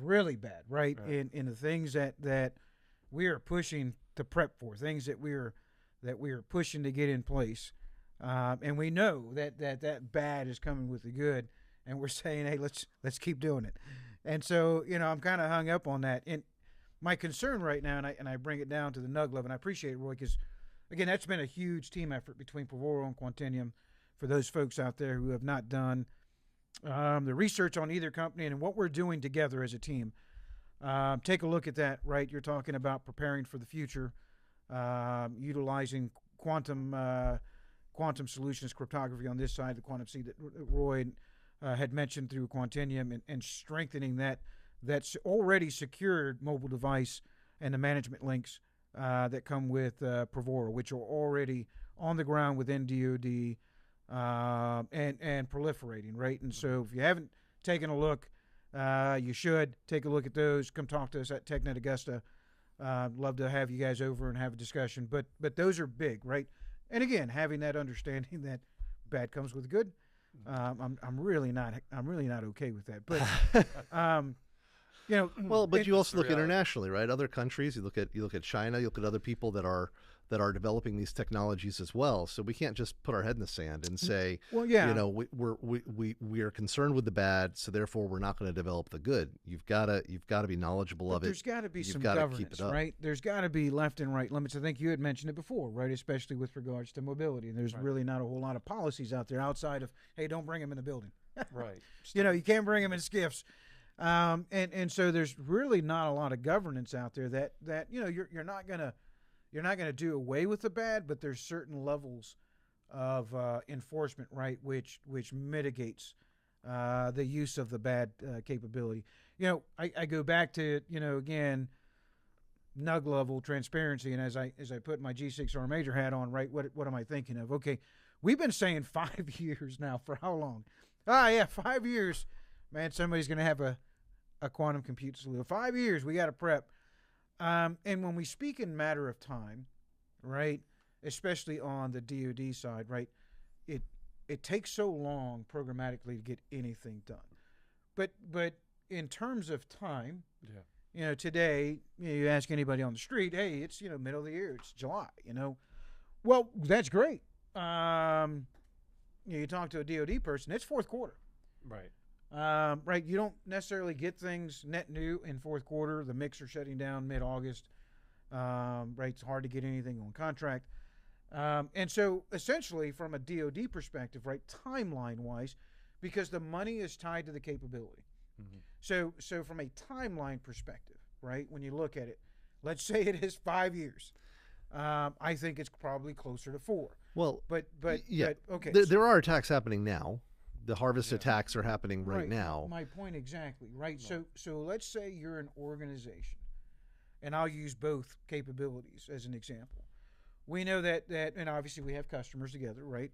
really bad, right? In the things that we are pushing to prep for, things that we are pushing to get in place, and we know that bad is coming with the good, and we're saying, hey, let's keep doing it. And so I'm kind of hung up on that. And my concern right now, and I bring it down to the nug level, and I appreciate it, Roy, because again, that's been a huge team effort between Privoro and Quantinuum. For those folks out there who have not done the research on either company and what we're doing together as a team. Take a look at that, right? You're talking about preparing for the future, utilizing quantum solutions cryptography on this side, the quantum C that Roy had mentioned through Quantinuum, and strengthening that's already secured mobile device and the management links that come with Privoro, which are already on the ground within DoD and proliferating, right? And so if you haven't taken a look, you should take a look at those. Come talk to us at TechNet Augusta. Love to have you guys over and have a discussion. But those are big, right? And again, having that understanding that bad comes with good. I'm really not okay with that. But well, but you also look internationally, right? Other countries. You look at China. You look at other people that are developing these technologies as well. So we can't just put our head in the sand and say, well, yeah, we are concerned with the bad, so therefore we're not going to develop the good. You've got to be knowledgeable of it. There's got to be some governance, right? There's got to be left and right limits. I think you had mentioned it before, right? Especially with regards to mobility. And there's really not a whole lot of policies out there outside of, hey, don't bring them in the building. Right. You can't bring them in skiffs. And so there's really not a lot of governance out there that you're not gonna do away with the bad, but there's certain levels of enforcement, right, which mitigates the use of the bad capability. I go back to again, nug level transparency, and as I put my G6R major hat on, right, what am I thinking of? Okay, we've been saying 5 years now. For how long? 5 years, man. Somebody's gonna have a quantum compute solution. 5 years, we got to prep. And when we speak in matter of time, right, especially on the DoD side, right, it takes so long programmatically to get anything done. But in terms of time, today, you ask anybody on the street, hey, it's middle of the year, it's July, well, that's great. You talk to a DoD person, it's fourth quarter, right. Right, you don't necessarily get things net new in fourth quarter. The mix are shutting down mid-August. Right, it's hard to get anything on contract. And so essentially from a DoD perspective, right, timeline-wise, because the money is tied to the capability. Mm-hmm. So from a timeline perspective, right, when you look at it, let's say it is 5 years. I think it's probably closer to 4. Well, but okay. There are attacks happening now. The harvest attacks are happening right now. My point exactly, right? No. So let's say you're an organization, and I'll use both capabilities as an example, we know that, and obviously we have customers together, right?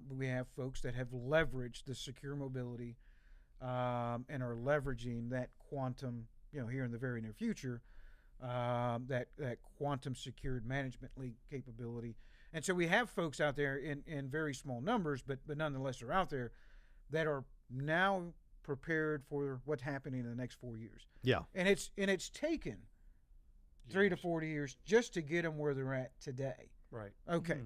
We have folks that have leveraged the secure mobility and are leveraging that quantum, here in the very near future, that quantum secured management league capability. And so we have folks out there in very small numbers, but nonetheless are out there that are now prepared for what's happening in the next 4 years. Yeah. And it's taken 3 to 4 years just to get them where they're at today. Right. Okay.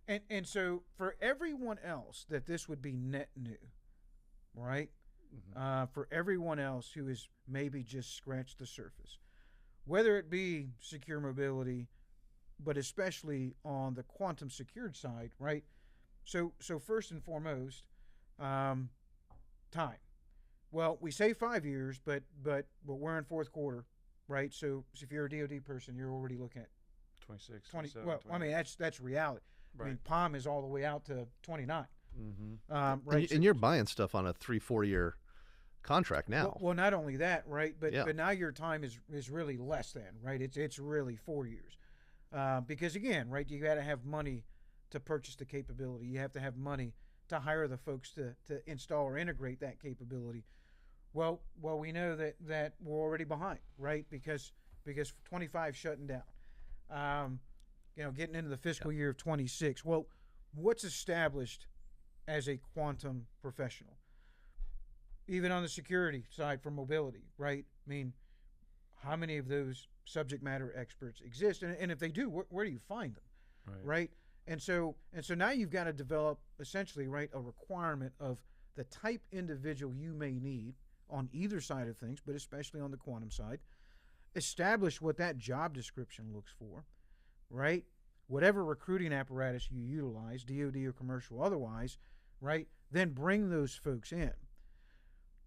And so for everyone else that this would be net new, right? For everyone else who has maybe just scratched the surface, whether it be secure mobility, but especially on the quantum secured side, right? So first and foremost, time. Well, we say 5 years, but we're in fourth quarter, right? So if you're a DoD person, you're already looking at 26, 20. 27, Well, 28. I mean that's reality. Right. I mean, POM is all the way out to 29. Right. And you're buying stuff on a 3-4 year contract now. Well, not only that, right? But Yeah. but now your time is really less than, right? It's really 4 years, because again, right? You got to have money to purchase the capability. You have to have money to hire the folks to install or integrate that capability. Well, we know that we're already behind, right? Because 25 shutting down, getting into the fiscal year of 26. Well, what's established as a quantum professional? Even on the security side for mobility, right? I mean, how many of those subject matter experts exist? And if they do, where do you find them, right? And so now you've got to develop essentially, right, a requirement of the type individual you may need on either side of things, but especially on the quantum side. Establish what that job description looks for, right? Whatever recruiting apparatus you utilize, DoD or commercial otherwise, right? Then bring those folks in.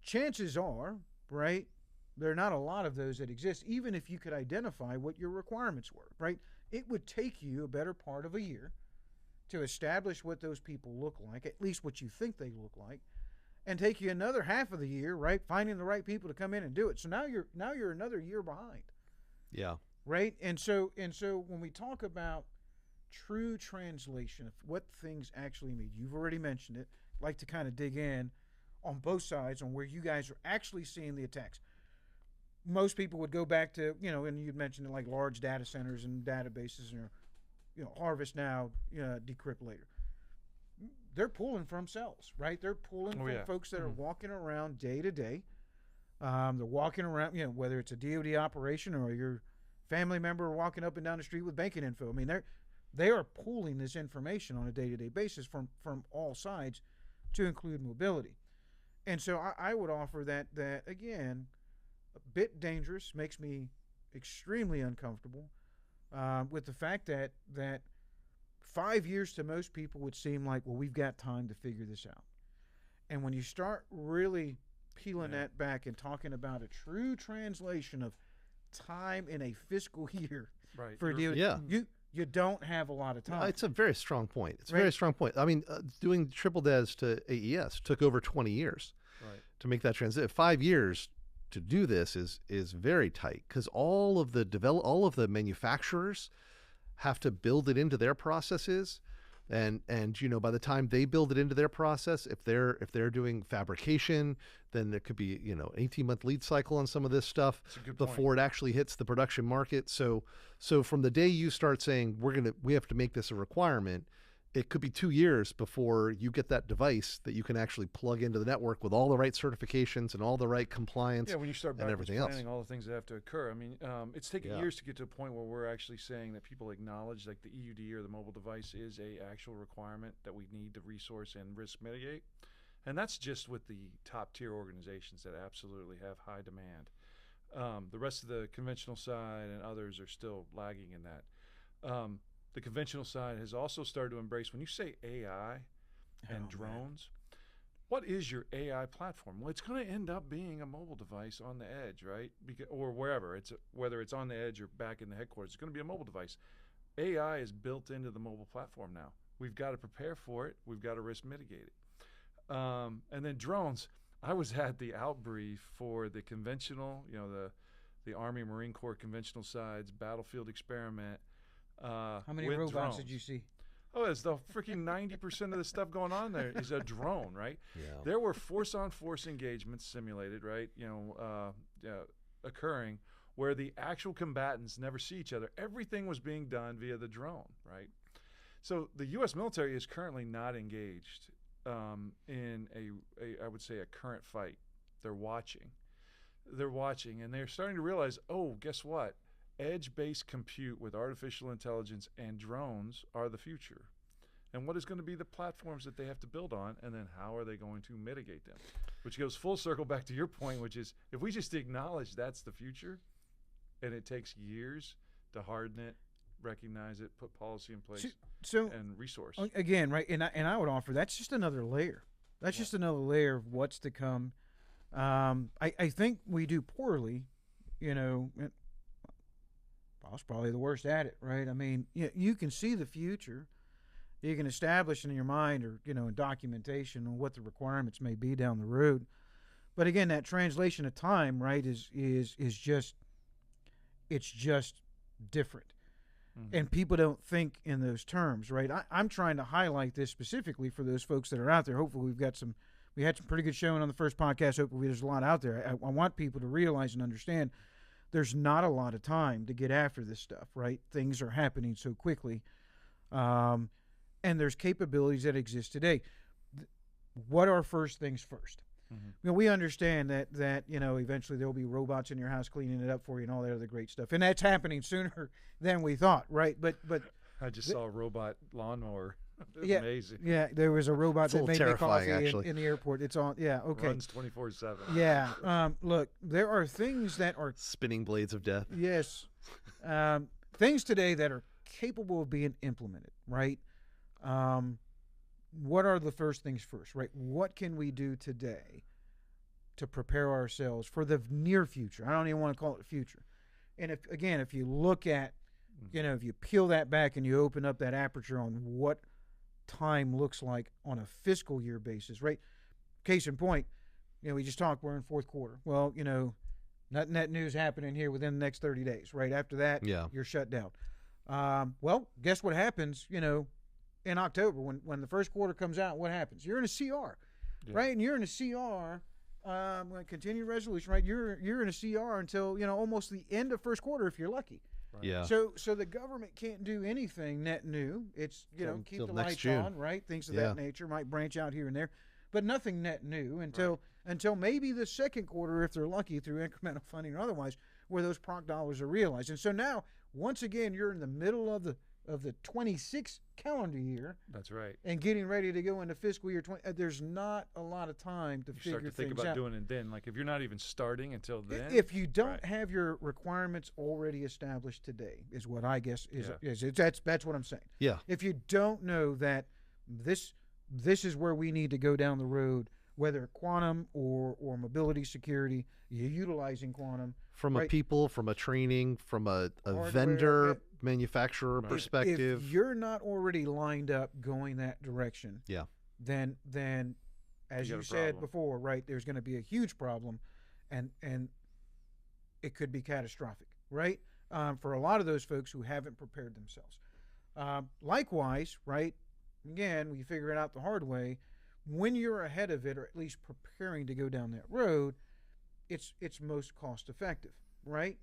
Chances are, right, there are not a lot of those that exist, even if you could identify what your requirements were, right? It would take you a better part of a year to establish what those people look like, at least what you think they look like, and take you another half of the year, right, finding the right people to come in and do it. So now you're another year behind. Yeah. Right? And so when we talk about true translation of what things actually mean, you've already mentioned it. I'd like to kind of dig in on both sides on where you guys are actually seeing the attacks. Most people would go back to, and you'd mentioned like large data centers and databases and, Harvest Now, Decrypt Later. They're pulling from cells, right? They're pulling from folks that are walking around day to day. They're walking around, whether it's a DoD operation or your family member walking up and down the street with banking info. I mean, they are pulling this information on a day-to-day basis from all sides, to include mobility. And so I would offer that again, a bit dangerous, makes me extremely uncomfortable with the fact that 5 years to most people would seem like, well, we've got time to figure this out. And when you start really peeling that back and talking about a true translation of time in a fiscal year for DoD, you don't have a lot of time. It's a very strong point. It's a very strong point. I mean, doing triple DES to AES took over 20 years to make that transition. 5 years to do this is very tight, because all of the manufacturers have to build it into their processes, and by the time they build it into their process, if they're doing fabrication, then there could be an 18-month lead cycle on some of this stuff before it actually hits the production market. So from the day you start saying we have to make this a requirement, it could be 2 years before you get that device that you can actually plug into the network with all the right certifications and all the right compliance. Yeah, when you start and everything else, planning all the things that have to occur. I mean, it's taken years to get to a point where we're actually saying that people acknowledge, like, the EUD or the mobile device is a actual requirement that we need to resource and risk mitigate. And that's just with the top tier organizations that absolutely have high demand. The rest of the conventional side and others are still lagging in that. The conventional side has also started to embrace, when you say AI and drones, what is your AI platform? Well, it's going to end up being a mobile device on the edge, right? Or wherever. Whether it's on the edge or back in the headquarters, it's going to be a mobile device. AI is built into the mobile platform now. We've got to prepare for it. We've got to risk mitigate it. And then drones. I was at the outbrief for the conventional, the Army Marine Corps conventional sides, battlefield experiment. How many with robots drones. did you see? Oh, it's the freaking 90% of the stuff going on there is a drone, right? Yeah. There were force-on-force engagements simulated, right? Occurring where the actual combatants never see each other. Everything was being done via the drone, right? So the U.S. military is currently not engaged in I would say, a current fight. They're watching, and they're starting to realize, oh, guess what? Edge-based compute with artificial intelligence and drones are the future. And what is going to be the platforms that they have to build on, and then how are they going to mitigate them? Which goes full circle back to your point, which is if we just acknowledge that's the future, and it takes years to harden it, recognize it, put policy in place, and resource. Again, right, and I would offer that's just another layer. That's just another layer of what's to come. I think we do poorly, I was probably the worst at it, right? I mean, you can see the future. You can establish in your mind or, in documentation on what the requirements may be down the road. But again, that translation of time, right, is just, it's just different. Mm-hmm. And people don't think in those terms, right? I'm trying to highlight this specifically for those folks that are out there. Hopefully we had some pretty good showing on the first podcast. Hopefully there's a lot out there. I want people to realize and understand there's not a lot of time to get after this stuff, right? Things are happening so quickly. And there's capabilities that exist today. What are first things first? Mm-hmm. We understand that eventually there'll be robots in your house cleaning it up for you and all that other great stuff. And that's happening sooner than we thought, right? But I just saw a robot lawnmower. It was amazing. Yeah, there was a robot that made me coffee in the airport. It's on. Yeah, okay. Runs 24/7. Yeah. Look, there are things that are spinning blades of death. Yes. Things today that are capable of being implemented, right? What are the first things first, right? What can we do today to prepare ourselves for the near future? I don't even want to call it the future. And if you look at, if you peel that back and you open up that aperture on what time looks like on a fiscal year basis, right? Case in point, we just talked, we're in fourth quarter. Well, nothing that news happening here within the next 30 days, right? After that, you're shut down. Well, guess what happens, in October when the first quarter comes out, what happens? You're in a CR, right? And you're in a CR, continued resolution, right? You're in a CR until, almost the end of first quarter if you're lucky. Right. Yeah. So the government can't do anything net new. It's keep the lights June. on, right? Things of that nature might branch out here and there, but nothing net new until maybe the second quarter if they're lucky through incremental funding or otherwise, where those PROC dollars are realized. And so now once again you're in the middle of the 26th calendar year. That's right. And getting ready to go into fiscal year 20. There's not a lot of time to figure things out. Start to think about doing it then. Like if you're not even starting until then. If you don't have your requirements already established today, is what I guess is that's what I'm saying. Yeah. If you don't know that this is where we need to go down the road, whether quantum or mobility security, you're utilizing quantum. From a people, from a training, from a vendor, manufacturer perspective. If you're not already lined up going that direction, then as you said before, right, there's going to be a huge problem, and it could be catastrophic, right, for a lot of those folks who haven't prepared themselves. Likewise, right, again, we figure it out the hard way. When you're ahead of it, or at least preparing to go down that road, it's most cost effective, right?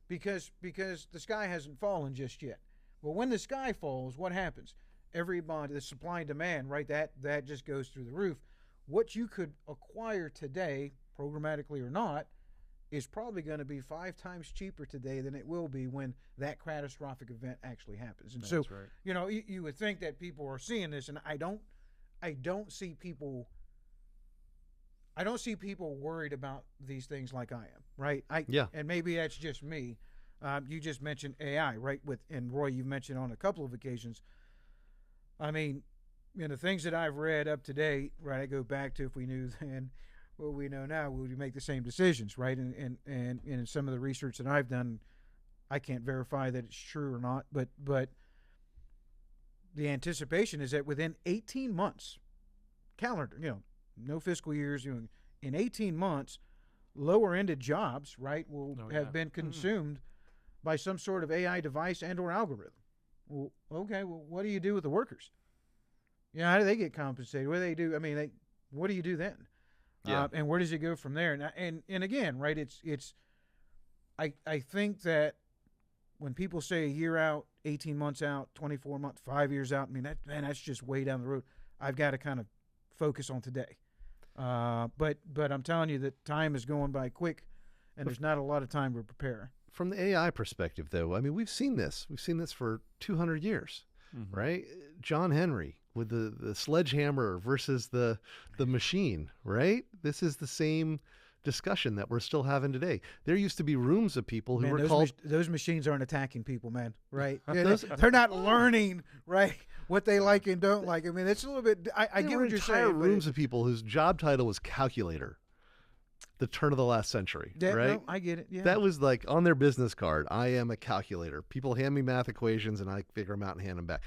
Because the sky hasn't fallen just yet. Well, when the sky falls, what happens? Everybody, the supply and demand, right? That just goes through the roof. What you could acquire today, programmatically or not, is probably going to be 5 times cheaper today than it will be when that catastrophic event actually happens. And that's right. You would think that people are seeing this, and I don't see people worried about these things like I am, right? And maybe that's just me. You just mentioned AI, right? And Roy, you mentioned on a couple of occasions. I mean, the things that I've read up to date, right? I go back to if we knew then what we know now, would we make the same decisions, right? And in some of the research that I've done, I can't verify that it's true or not, but the anticipation is that within 18 months, calendar, no fiscal years, in 18 months, lower-ended jobs, right, will have been consumed by some sort of AI device and or algorithm, Well, okay. Well, what do you do with the workers? You know, how do they get compensated? What do they do? I mean, what do you do then? Yeah. And where does it go from there? And again, right? I think that when people say a year out, 18 months out, 24 months, 5 years out, I mean, that's just way down the road. I've got to kind of focus on today. But I'm telling you that time is going by quick, and there's not a lot of time to prepare. From the AI perspective, though, I mean, we've seen this. We've seen this for 200 years, right? John Henry with the sledgehammer versus the machine, right? This is the same discussion that we're still having today. There used to be rooms of people who were called... those machines aren't attacking people, man, right? They're not learning, right, what they like and don't like. I mean, it's a little bit... I get what you're saying. There were rooms of people whose job title was calculator. The turn of the last century, right? No, I get it. Yeah. That was like on their business card. I am a calculator. People hand me math equations, and I figure them out and hand them back.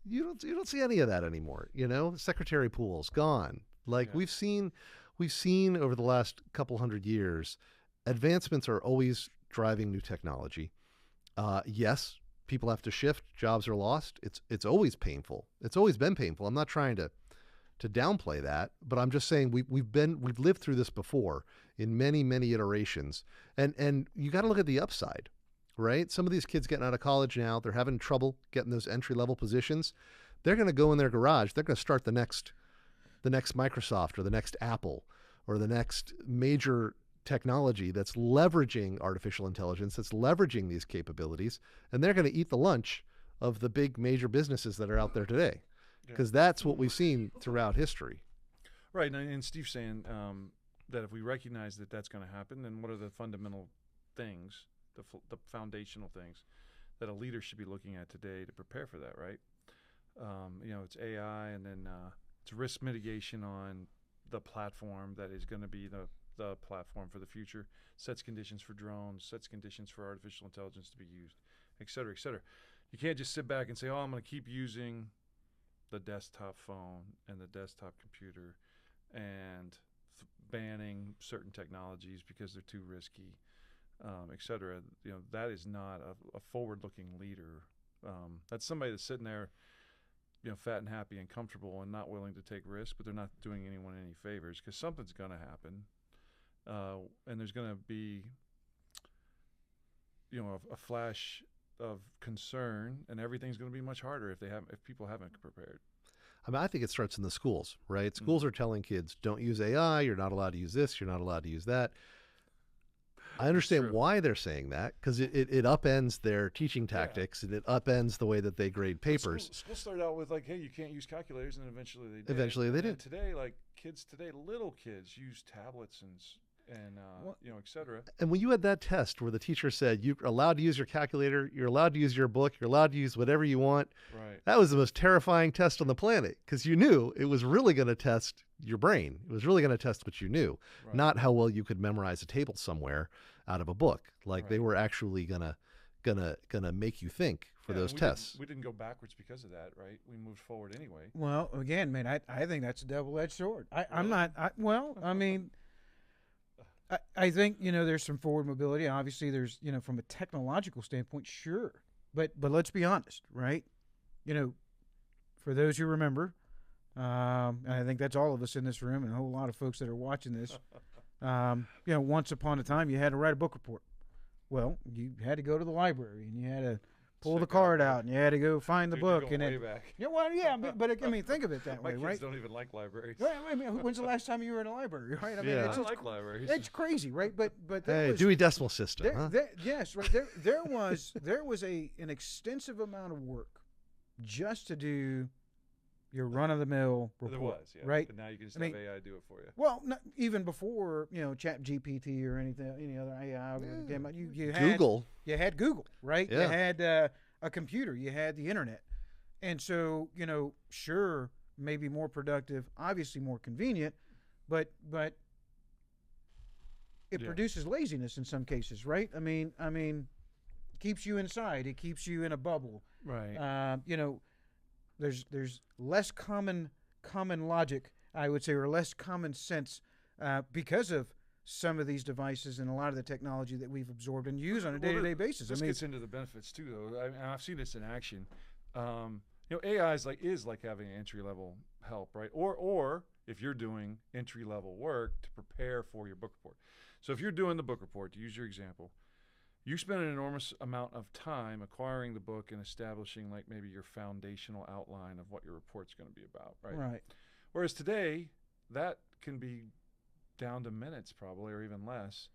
You don't see any of that anymore. You know, secretary pools gone. Like we've seen over the last couple hundred years, advancements are always driving new technology. Yes, people have to shift. Jobs are lost. It's always painful. It's always been painful. I'm not trying to downplay that, but I'm just saying we've lived through this before in many iterations, and you got to look at the upside, right? Some of these kids getting out of college now, they're having trouble getting those entry level positions. They're going to go in their garage. They're going to start the next Microsoft or the next Apple or the next major technology that's leveraging artificial intelligence, that's leveraging these capabilities, and they're going to eat the lunch of the big major businesses that are out there today. Because that's what we've seen throughout history. Right, and Steve's saying that if we recognize that that's going to happen, then what are the fundamental things, the foundational things that a leader should be looking at today to prepare for that, right? You know, it's AI, and then it's risk mitigation on the platform that is going to be the platform for the future, sets conditions for drones, sets conditions for artificial intelligence to be used, et cetera, et cetera. You can't just sit back and say, oh, I'm going to keep using the desktop phone and the desktop computer and banning certain technologies because they're too risky, et cetera. You know, that is not a forward-looking leader. That's somebody that's sitting there, you know, fat and happy and comfortable and not willing to take risks, but they're not doing anyone any favors because something's going to happen. And there's going to be, you know, a flash of concern, and everything's going to be much harder if people haven't prepared. I mean, I think it starts in the schools, right? Schools are telling kids, don't use AI. You're not allowed to use this. You're not allowed to use that. I understand why they're saying that, because it upends their teaching tactics, and it upends the way that they grade papers. School started out with like, hey, you can't use calculators, and eventually they did. Eventually they did. Today, like little kids use tablets and you know, et cetera. And when you had that test where the teacher said you're allowed to use your calculator, you're allowed to use your book, you're allowed to use whatever you want, right? That was the most terrifying test on the planet, because you knew it was really going to test your brain. It was really going to test what you knew, not how well you could memorize a table somewhere out of a book. Like they were actually gonna make you think for those tests. We didn't go backwards because of that, right? We moved forward anyway. Well, again, man, I think that's a double-edged sword. I think, you know, there's some forward mobility. Obviously, there's, you know, from a technological standpoint, sure. But let's be honest, right? You know, for those who remember, and I think that's all of us in this room and a whole lot of folks that are watching this, you know, once upon a time, you had to write a book report. Well, you had to go to the library, and you had to pull the card out, and you had to go find the book. And then, yeah, well, yeah, but I mean, think of it that way, right? My kids don't even like libraries. Well, I mean, when's the last time you were in a library, right? I mean, Yeah. it's I like libraries. It's crazy, right? But Hey, Dewey Decimal System, huh? Yes, right. There was an extensive amount of work just to do your run-of-the-mill report. There was, yeah. Right? But now you can just have AI do it for you. Well, not even before, you know, Chat GPT or any other AI. You had Google. You had Google, right? Yeah. You had a computer. You had the internet. And so, you know, sure, maybe more productive, obviously more convenient, but it produces laziness in some cases, right? I mean, it keeps you inside. It keeps you in a bubble. Right. You know, there's less common logic, I would say, or less common sense because of some of these devices and a lot of the technology that we've absorbed and use on a day-to-day basis. This gets into the benefits too, though. I've seen this in action. AI is like having an entry level help, right? Or if you're doing entry level work to prepare for your book report. So if you're doing the book report, to use your example, you spend an enormous amount of time acquiring the book and establishing like maybe your foundational outline of what your report's going to be about, right? Right. Whereas today, that can be down to minutes probably, or even less.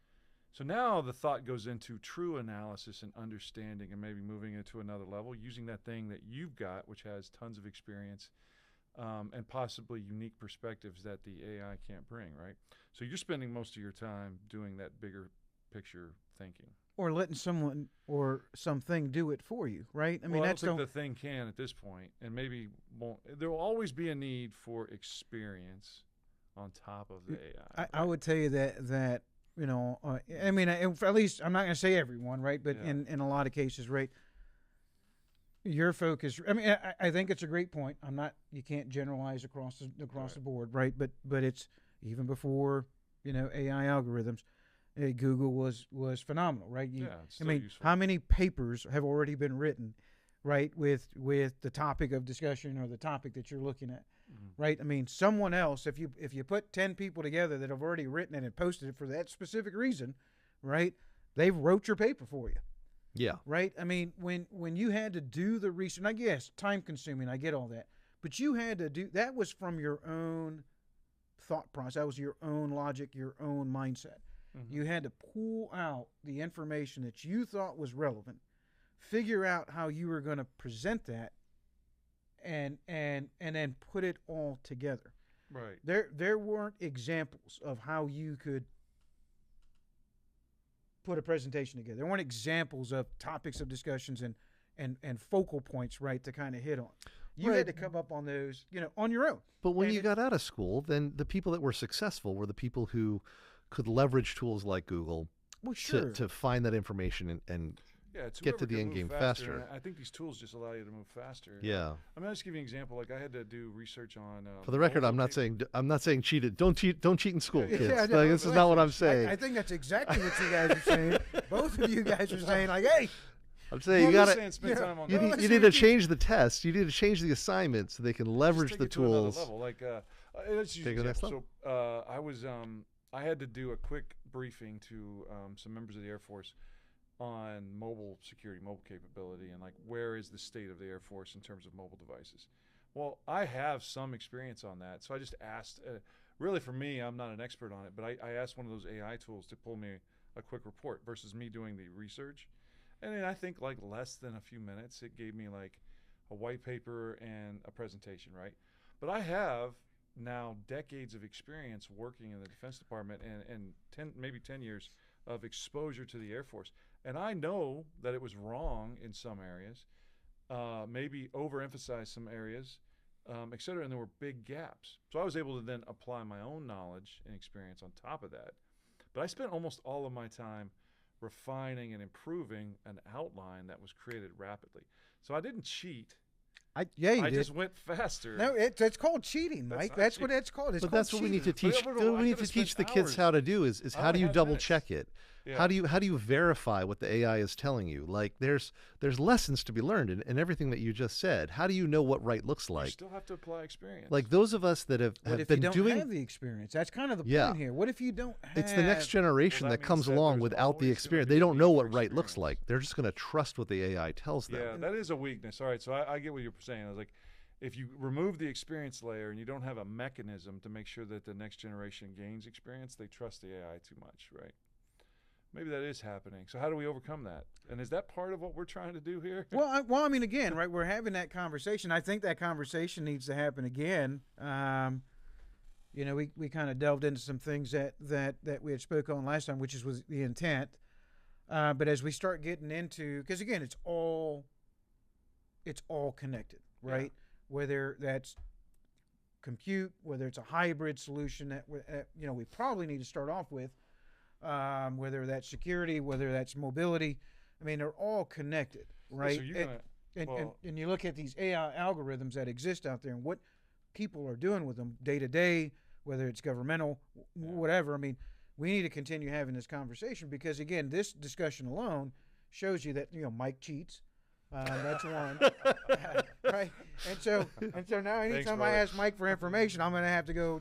So now the thought goes into true analysis and understanding, and maybe moving it to another level, using that thing that you've got, which has tons of experience and possibly unique perspectives that the AI can't bring, right? So you're spending most of your time doing that bigger picture thinking. Or letting someone or something do it for you, right? I mean, Well, I that's don't think the thing can at this point, and maybe won't. There will always be a need for experience on top of the AI. I would tell you that I mean, at least I'm not going to say everyone, right? But Yeah. in a lot of cases, right? Your focus. I mean, I think it's a great point. I'm not. You can't generalize across the board, right? But it's even before AI algorithms. Google was phenomenal, right? It's I still mean, useful. how many papers have already been written, right, with the topic of discussion or the topic that you're looking at, right? I mean, someone else, if you put 10 people together that have already written it and posted it for that specific reason, right, they've wrote your paper for you. Yeah. Right? I mean, when you had to do the research, I guess time consuming, I get all that, but you had to do that was from your own thought process. That was your own logic, your own mindset. You had to pull out the information that you thought was relevant, figure out how you were going to present that, and then put it all together. Right. There weren't examples of how you could put a presentation together. There weren't examples of topics of discussions and focal points, right, to kind of hit on. You had to come up on those, on your own. But when you got out of school, then the people that were successful were the people who could leverage tools like Google to find that information and get to the end game faster. I think these tools just allow you to move faster. Yeah. I mean, I'll just give you an example. Like I had to do research on. For the record, I'm not saying cheat it. Don't cheat in school, kids. Yeah, like, this is not what I'm saying. I think that's exactly what you guys are saying. Both of you guys are saying like, hey. I'm saying you need to change the test. You need to change the assignment so they can leverage the tools. Level. Like let's use an example. So I had to do a quick briefing to some members of the Air Force on mobile security, mobile capability, and like where is the state of the Air Force in terms of mobile devices. Well, I have some experience on that, so I just asked. Really, for me, I'm not an expert on it, but I asked one of those AI tools to pull me a quick report versus me doing the research. And then I think like less than a few minutes, it gave me like a white paper and a presentation, right? But I have now decades of experience working in the Defense Department and maybe 10 years of exposure to the Air Force. And I know that it was wrong in some areas, maybe overemphasized some areas, et cetera, and there were big gaps. So I was able to then apply my own knowledge and experience on top of that. But I spent almost all of my time refining and improving an outline that was created rapidly. So I didn't cheat. I just went faster. No, it's called cheating, Mike. That's what it's called. But that's what we need to teach. What we need to teach the kids how to do is how do you double check it? Yeah. How do you verify what the AI is telling you? Like there's lessons to be learned in everything that you just said. How do you know what right looks like? You still have to apply experience. Like those of us that have been doing. What if you don't have the experience? That's kind of the point here. What if you don't have? It's the next generation that comes along without the experience. They don't know what right looks like. They're just going to trust what the AI tells them. Yeah, that is a weakness. All right, so I get what you're saying. I was like, if you remove the experience layer and you don't have a mechanism to make sure that the next generation gains experience, they trust the AI too much, right? Maybe that is happening. So how do we overcome that? And is that part of what we're trying to do here? Well, I mean, again, right, we're having that conversation. I think that conversation needs to happen again. We kind of delved into some things that we had spoke on last time, which was the intent. But as we start getting into, because again, it's all connected, right? Yeah. Whether that's compute, whether it's a hybrid solution that we probably need to start off with. Whether that's security, whether that's mobility, I mean, they're all connected, right? So and you look at these AI algorithms that exist out there and what people are doing with them day to day, whether it's governmental, whatever. I mean, we need to continue having this conversation because, again, this discussion alone shows you that Mike cheats. That's one. Right. And so now anytime I ask Mike for information, I'm going to have to go,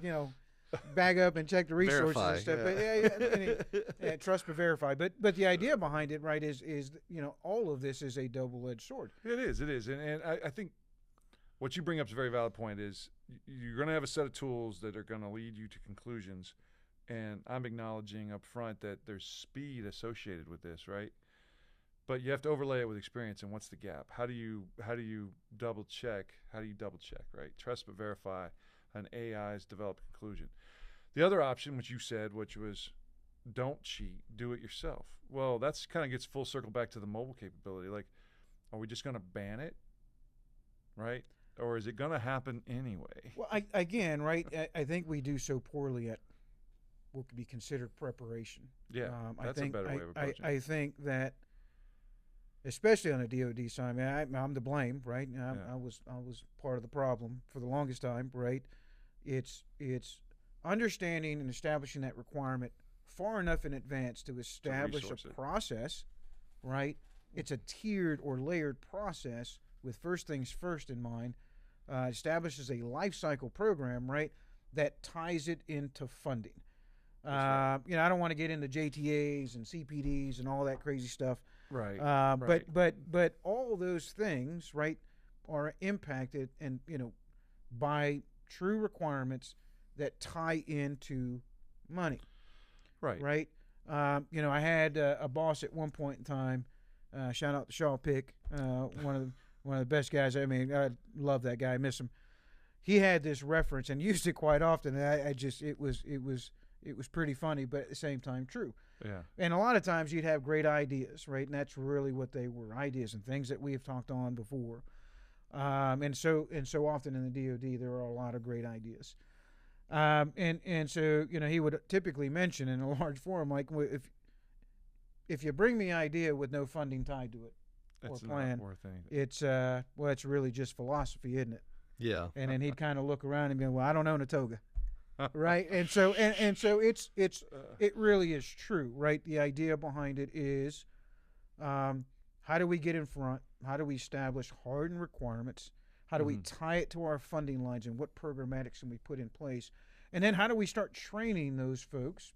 bag up and check the resources Verify, and stuff. yeah. But trust but verify. But the idea behind it, right, is all of this is a double-edged sword. It is, and I think what you bring up is a very valid point. Is you're going to have a set of tools that are going to lead you to conclusions, and I'm acknowledging up front that there's speed associated with this, right? But you have to overlay it with experience, and what's the gap? How do you double check? How do you double check, right? Trust but verify an AI's developed conclusion. The other option, which you said, which was don't cheat, do it yourself. Well, that's kind of gets full circle back to the mobile capability. Like, are we just going to ban it, right? Or is it going to happen anyway? Well, again, right, I think we do so poorly at what could be considered preparation. Yeah, that's a better way of approaching it. I think that, especially on the DoD side, I'm to blame, right? I was part of the problem for the longest time, right? It's understanding and establishing that requirement far enough in advance to establish a process, right? It's a tiered or layered process with first things first in mind. Establishes a life cycle program, right, that ties it into funding. Right. I don't want to get into JTAs and CPDs and all that crazy stuff. Right. But all those things, right, are impacted and by true requirements that tie into money. Right. Right. I had a boss at one point in time. Shout out to Shaw Pick, one of the best guys. I mean, I love that guy. I miss him. He had this reference and used it quite often. And it was pretty funny, but at the same time true. Yeah. And a lot of times you'd have great ideas, right? And that's really what they were, ideas and things that we have talked on before. And so often in the DoD there are a lot of great ideas. And so he would typically mention in a large forum, like, if you bring me idea with no funding tied to it or plan, not worth anything. It's really just philosophy, isn't it? Yeah. And then he'd kind of look around and go, well, I don't own a toga. Right. And so it really is true, right? The idea behind it is, how do we get in front? How do we establish hardened requirements? How do we tie it to our funding lines, and what programmatics can we put in place? And then how do we start training those folks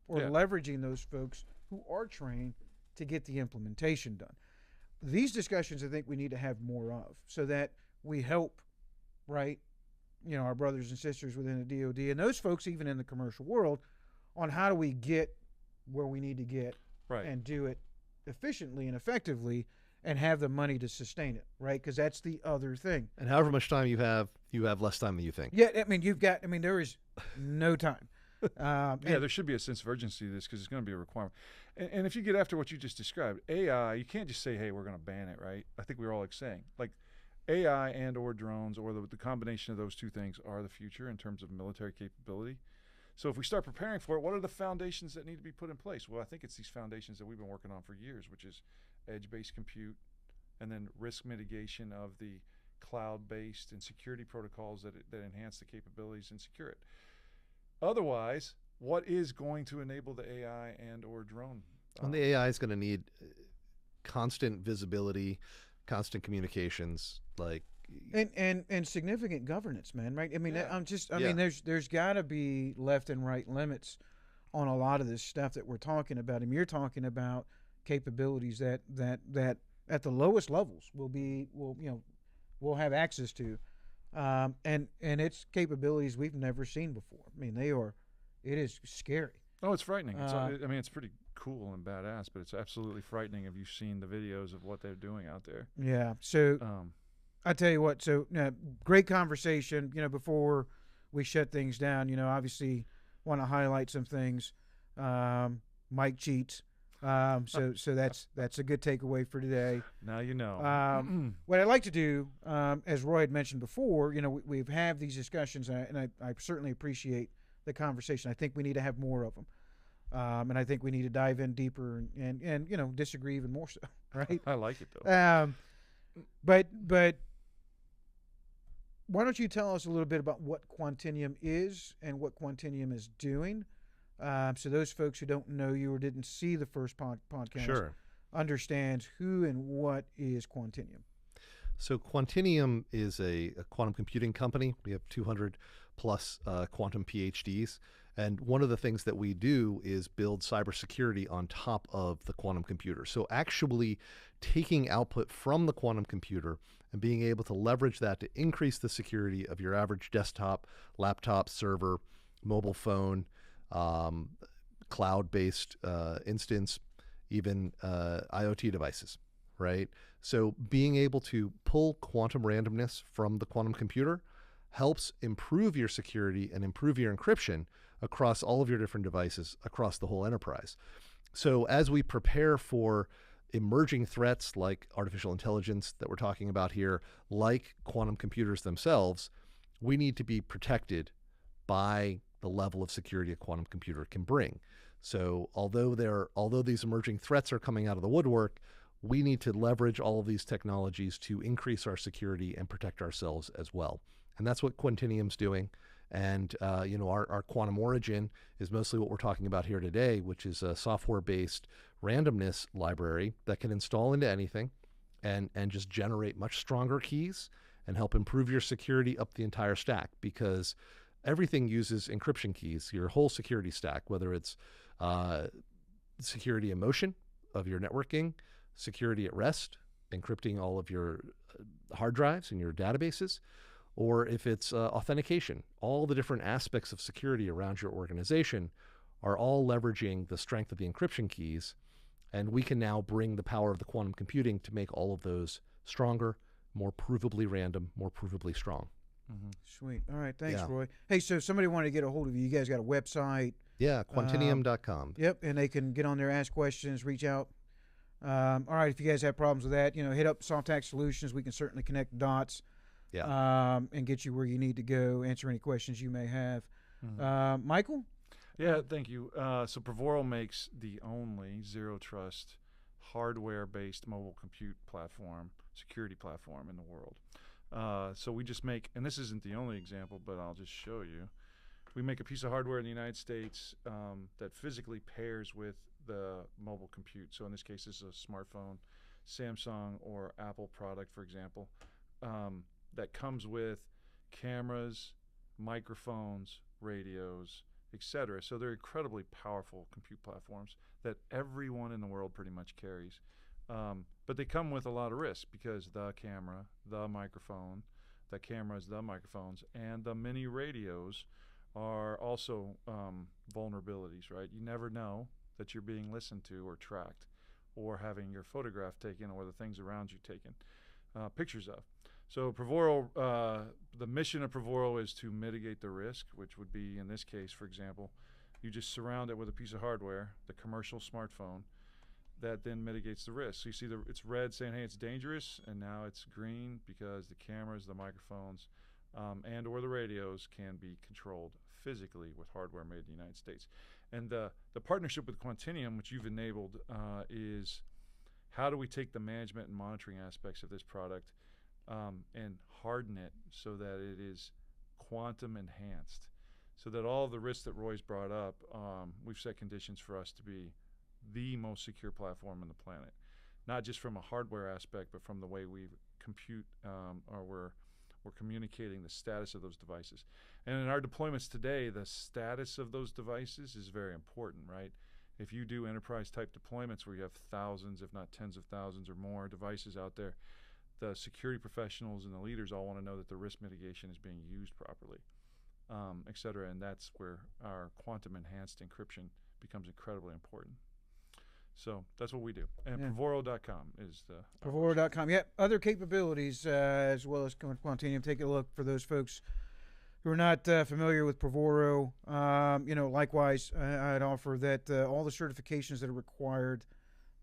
or leveraging those folks who are trained to get the implementation done? These discussions I think we need to have more of, so that we help, right, our brothers and sisters within the DoD and those folks even in the commercial world on how do we get where we need to get, right, and do it efficiently and effectively and have the money to sustain it, right? Because that's the other thing. And however much time you have less time than you think. Yeah, there is no time. There should be a sense of urgency to this because it's going to be a requirement. And if you get after what you just described, AI, you can't just say, hey, we're going to ban it, right? I think we're all saying, like, AI and or drones or the combination of those two things are the future in terms of military capability. So if we start preparing for it, what are the foundations that need to be put in place? Well, I think it's these foundations that we've been working on for years, which is edge-based compute, and then risk mitigation of the cloud-based and security protocols that enhance the capabilities and secure it. Otherwise, what is going to enable the AI and or drone? And the AI is going to need constant visibility, constant communications, like and significant governance, man. Right? I mean, mean, there's got to be left and right limits on a lot of this stuff that we're talking about. I mean, you're talking about capabilities that at the lowest levels we'll have access to, and it's capabilities we've never seen before. I mean, it is scary. Oh, it's frightening. It's pretty cool and badass, but it's absolutely frightening if you've seen the videos of what they're doing out there. Yeah. So I tell you what. So great conversation. Before we shut things down, obviously want to highlight some things. Mike cheats. So that's a good takeaway for today. Now you know. What I'd like to do, as Roy had mentioned before, we've had these discussions, and I certainly appreciate the conversation. I think we need to have more of them, and I think we need to dive in deeper and disagree even more so. Right? I like it though. But why don't you tell us a little bit about what Quantinuum is and what Quantinuum is doing? So those folks who don't know you or didn't see the first podcast, sure. understands who and what is Quantinuum. So Quantinuum is a quantum computing company. We have 200 plus quantum PhDs. And one of the things that we do is build cybersecurity on top of the quantum computer. So actually taking output from the quantum computer and being able to leverage that to increase the security of your average desktop, laptop, server, mobile phone, cloud-based instance, even IoT devices, right? So being able to pull quantum randomness from the quantum computer helps improve your security and improve your encryption across all of your different devices across the whole enterprise. So as we prepare for emerging threats like artificial intelligence that we're talking about here, like quantum computers themselves, we need to be protected by the level of security a quantum computer can bring. So although these emerging threats are coming out of the woodwork, we need to leverage all of these technologies to increase our security and protect ourselves as well. And that's what Quantinuum's doing. And our quantum origin is mostly what we're talking about here today, which is a software-based randomness library that can install into anything and just generate much stronger keys and help improve your security up the entire stack, because everything uses encryption keys, your whole security stack, whether it's security in motion of your networking, security at rest, encrypting all of your hard drives and your databases, or if it's authentication. All the different aspects of security around your organization are all leveraging the strength of the encryption keys, and we can now bring the power of the quantum computing to make all of those stronger, more provably random, more provably strong. Mm-hmm. Sweet. All right. Thanks, Roy. Hey, so if somebody wanted to get a hold of you, you guys got a website? Yeah, Quantinuum.com. Yep, and they can get on there, ask questions, reach out. All right, if you guys have problems with that, hit up SOFtact Solutions. We can certainly connect dots. Yeah. And get you where you need to go, answer any questions you may have. Mm-hmm. Michael? Yeah, thank you. So Privoro makes the only zero-trust hardware-based mobile compute platform, security platform in the world. So we just make, and this isn't the only example, but I'll just show you. We make a piece of hardware in the United States that physically pairs with the mobile compute. So in this case, this is a smartphone, Samsung or Apple product, for example, that comes with cameras, microphones, radios, etc. So they're incredibly powerful compute platforms that everyone in the world pretty much carries. But they come with a lot of risk, because the camera, the microphone, the cameras, the microphones, and the mini radios are also vulnerabilities, right? You never know that you're being listened to or tracked, or having your photograph taken, or the things around you taken pictures of. So Privoro, the mission of Privoro is to mitigate the risk, which would be, in this case, for example, you just surround it with a piece of hardware, the commercial smartphone, that then mitigates the risk. So you see it's red saying, hey, it's dangerous, and now it's green because the cameras, the microphones, and or the radios can be controlled physically with hardware made in the United States. And the partnership with Quantinuum, which you've enabled, is how do we take the management and monitoring aspects of this product and harden it so that it is quantum enhanced, so that all of the risks that Roy's brought up, we've set conditions for us to be the most secure platform on the planet, not just from a hardware aspect, but from the way we compute or we're communicating the status of those devices. And in our deployments today, the status of those devices is very important, right? If you do enterprise type deployments where you have thousands, if not tens of thousands or more devices out there, the security professionals and the leaders all want to know that the risk mitigation is being used properly, et cetera. And that's where our quantum enhanced encryption becomes incredibly important. So that's what we do. And Privoro.com is the... Privoro.com. Yeah, other capabilities as well as Quantinuum. Take a look for those folks who are not familiar with Privoro. Likewise, I'd offer that all the certifications that are required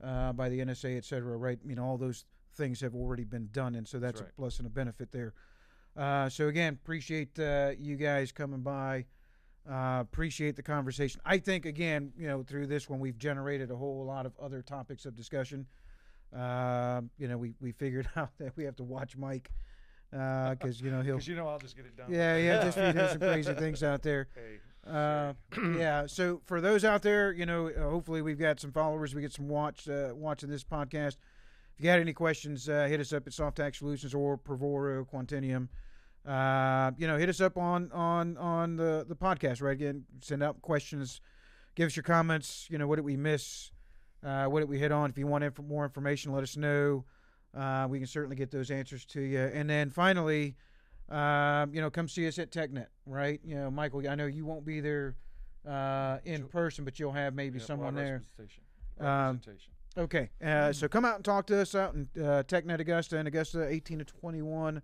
by the NSA, et cetera, right? All those things have already been done, and so that's right. A plus and a benefit there. So again, appreciate you guys coming by. Appreciate the conversation. I think, again, through this one, we've generated a whole lot of other topics of discussion. We figured out that we have to watch Mike because he'll. Because I'll just get it done. Yeah, just doing some crazy things out there. Hey, Yeah. So for those out there, hopefully we've got some followers. We get some watching this podcast. If you got any questions, hit us up at SOFtact Solutions or Privoro, Quantinuum. Hit us up on the podcast, right? Again, send out questions. Give us your comments. What did we miss? What did we hit on? If you want more information, let us know. We can certainly get those answers to you. And then finally, come see us at TechNet, right? Michael, I know you won't be there in person, but you'll have maybe someone there. Representation. Okay, so come out and talk to us out in TechNet Augusta and Augusta, 18 to 21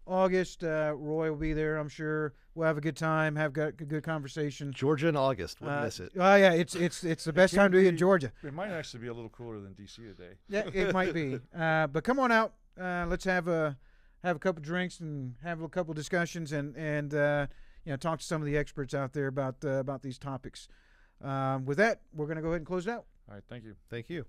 August. Roy will be there, I'm sure. We'll have a good time, have a good conversation. Georgia in August, wouldn't miss it. Oh yeah, it's the best time to be in Georgia. It might actually be a little cooler than DC today. Yeah, it might be. But come on out. Let's have a couple drinks and have a couple discussions and talk to some of the experts out there about these topics. With that, we're going to go ahead and close it out. All right, thank you. Thank you.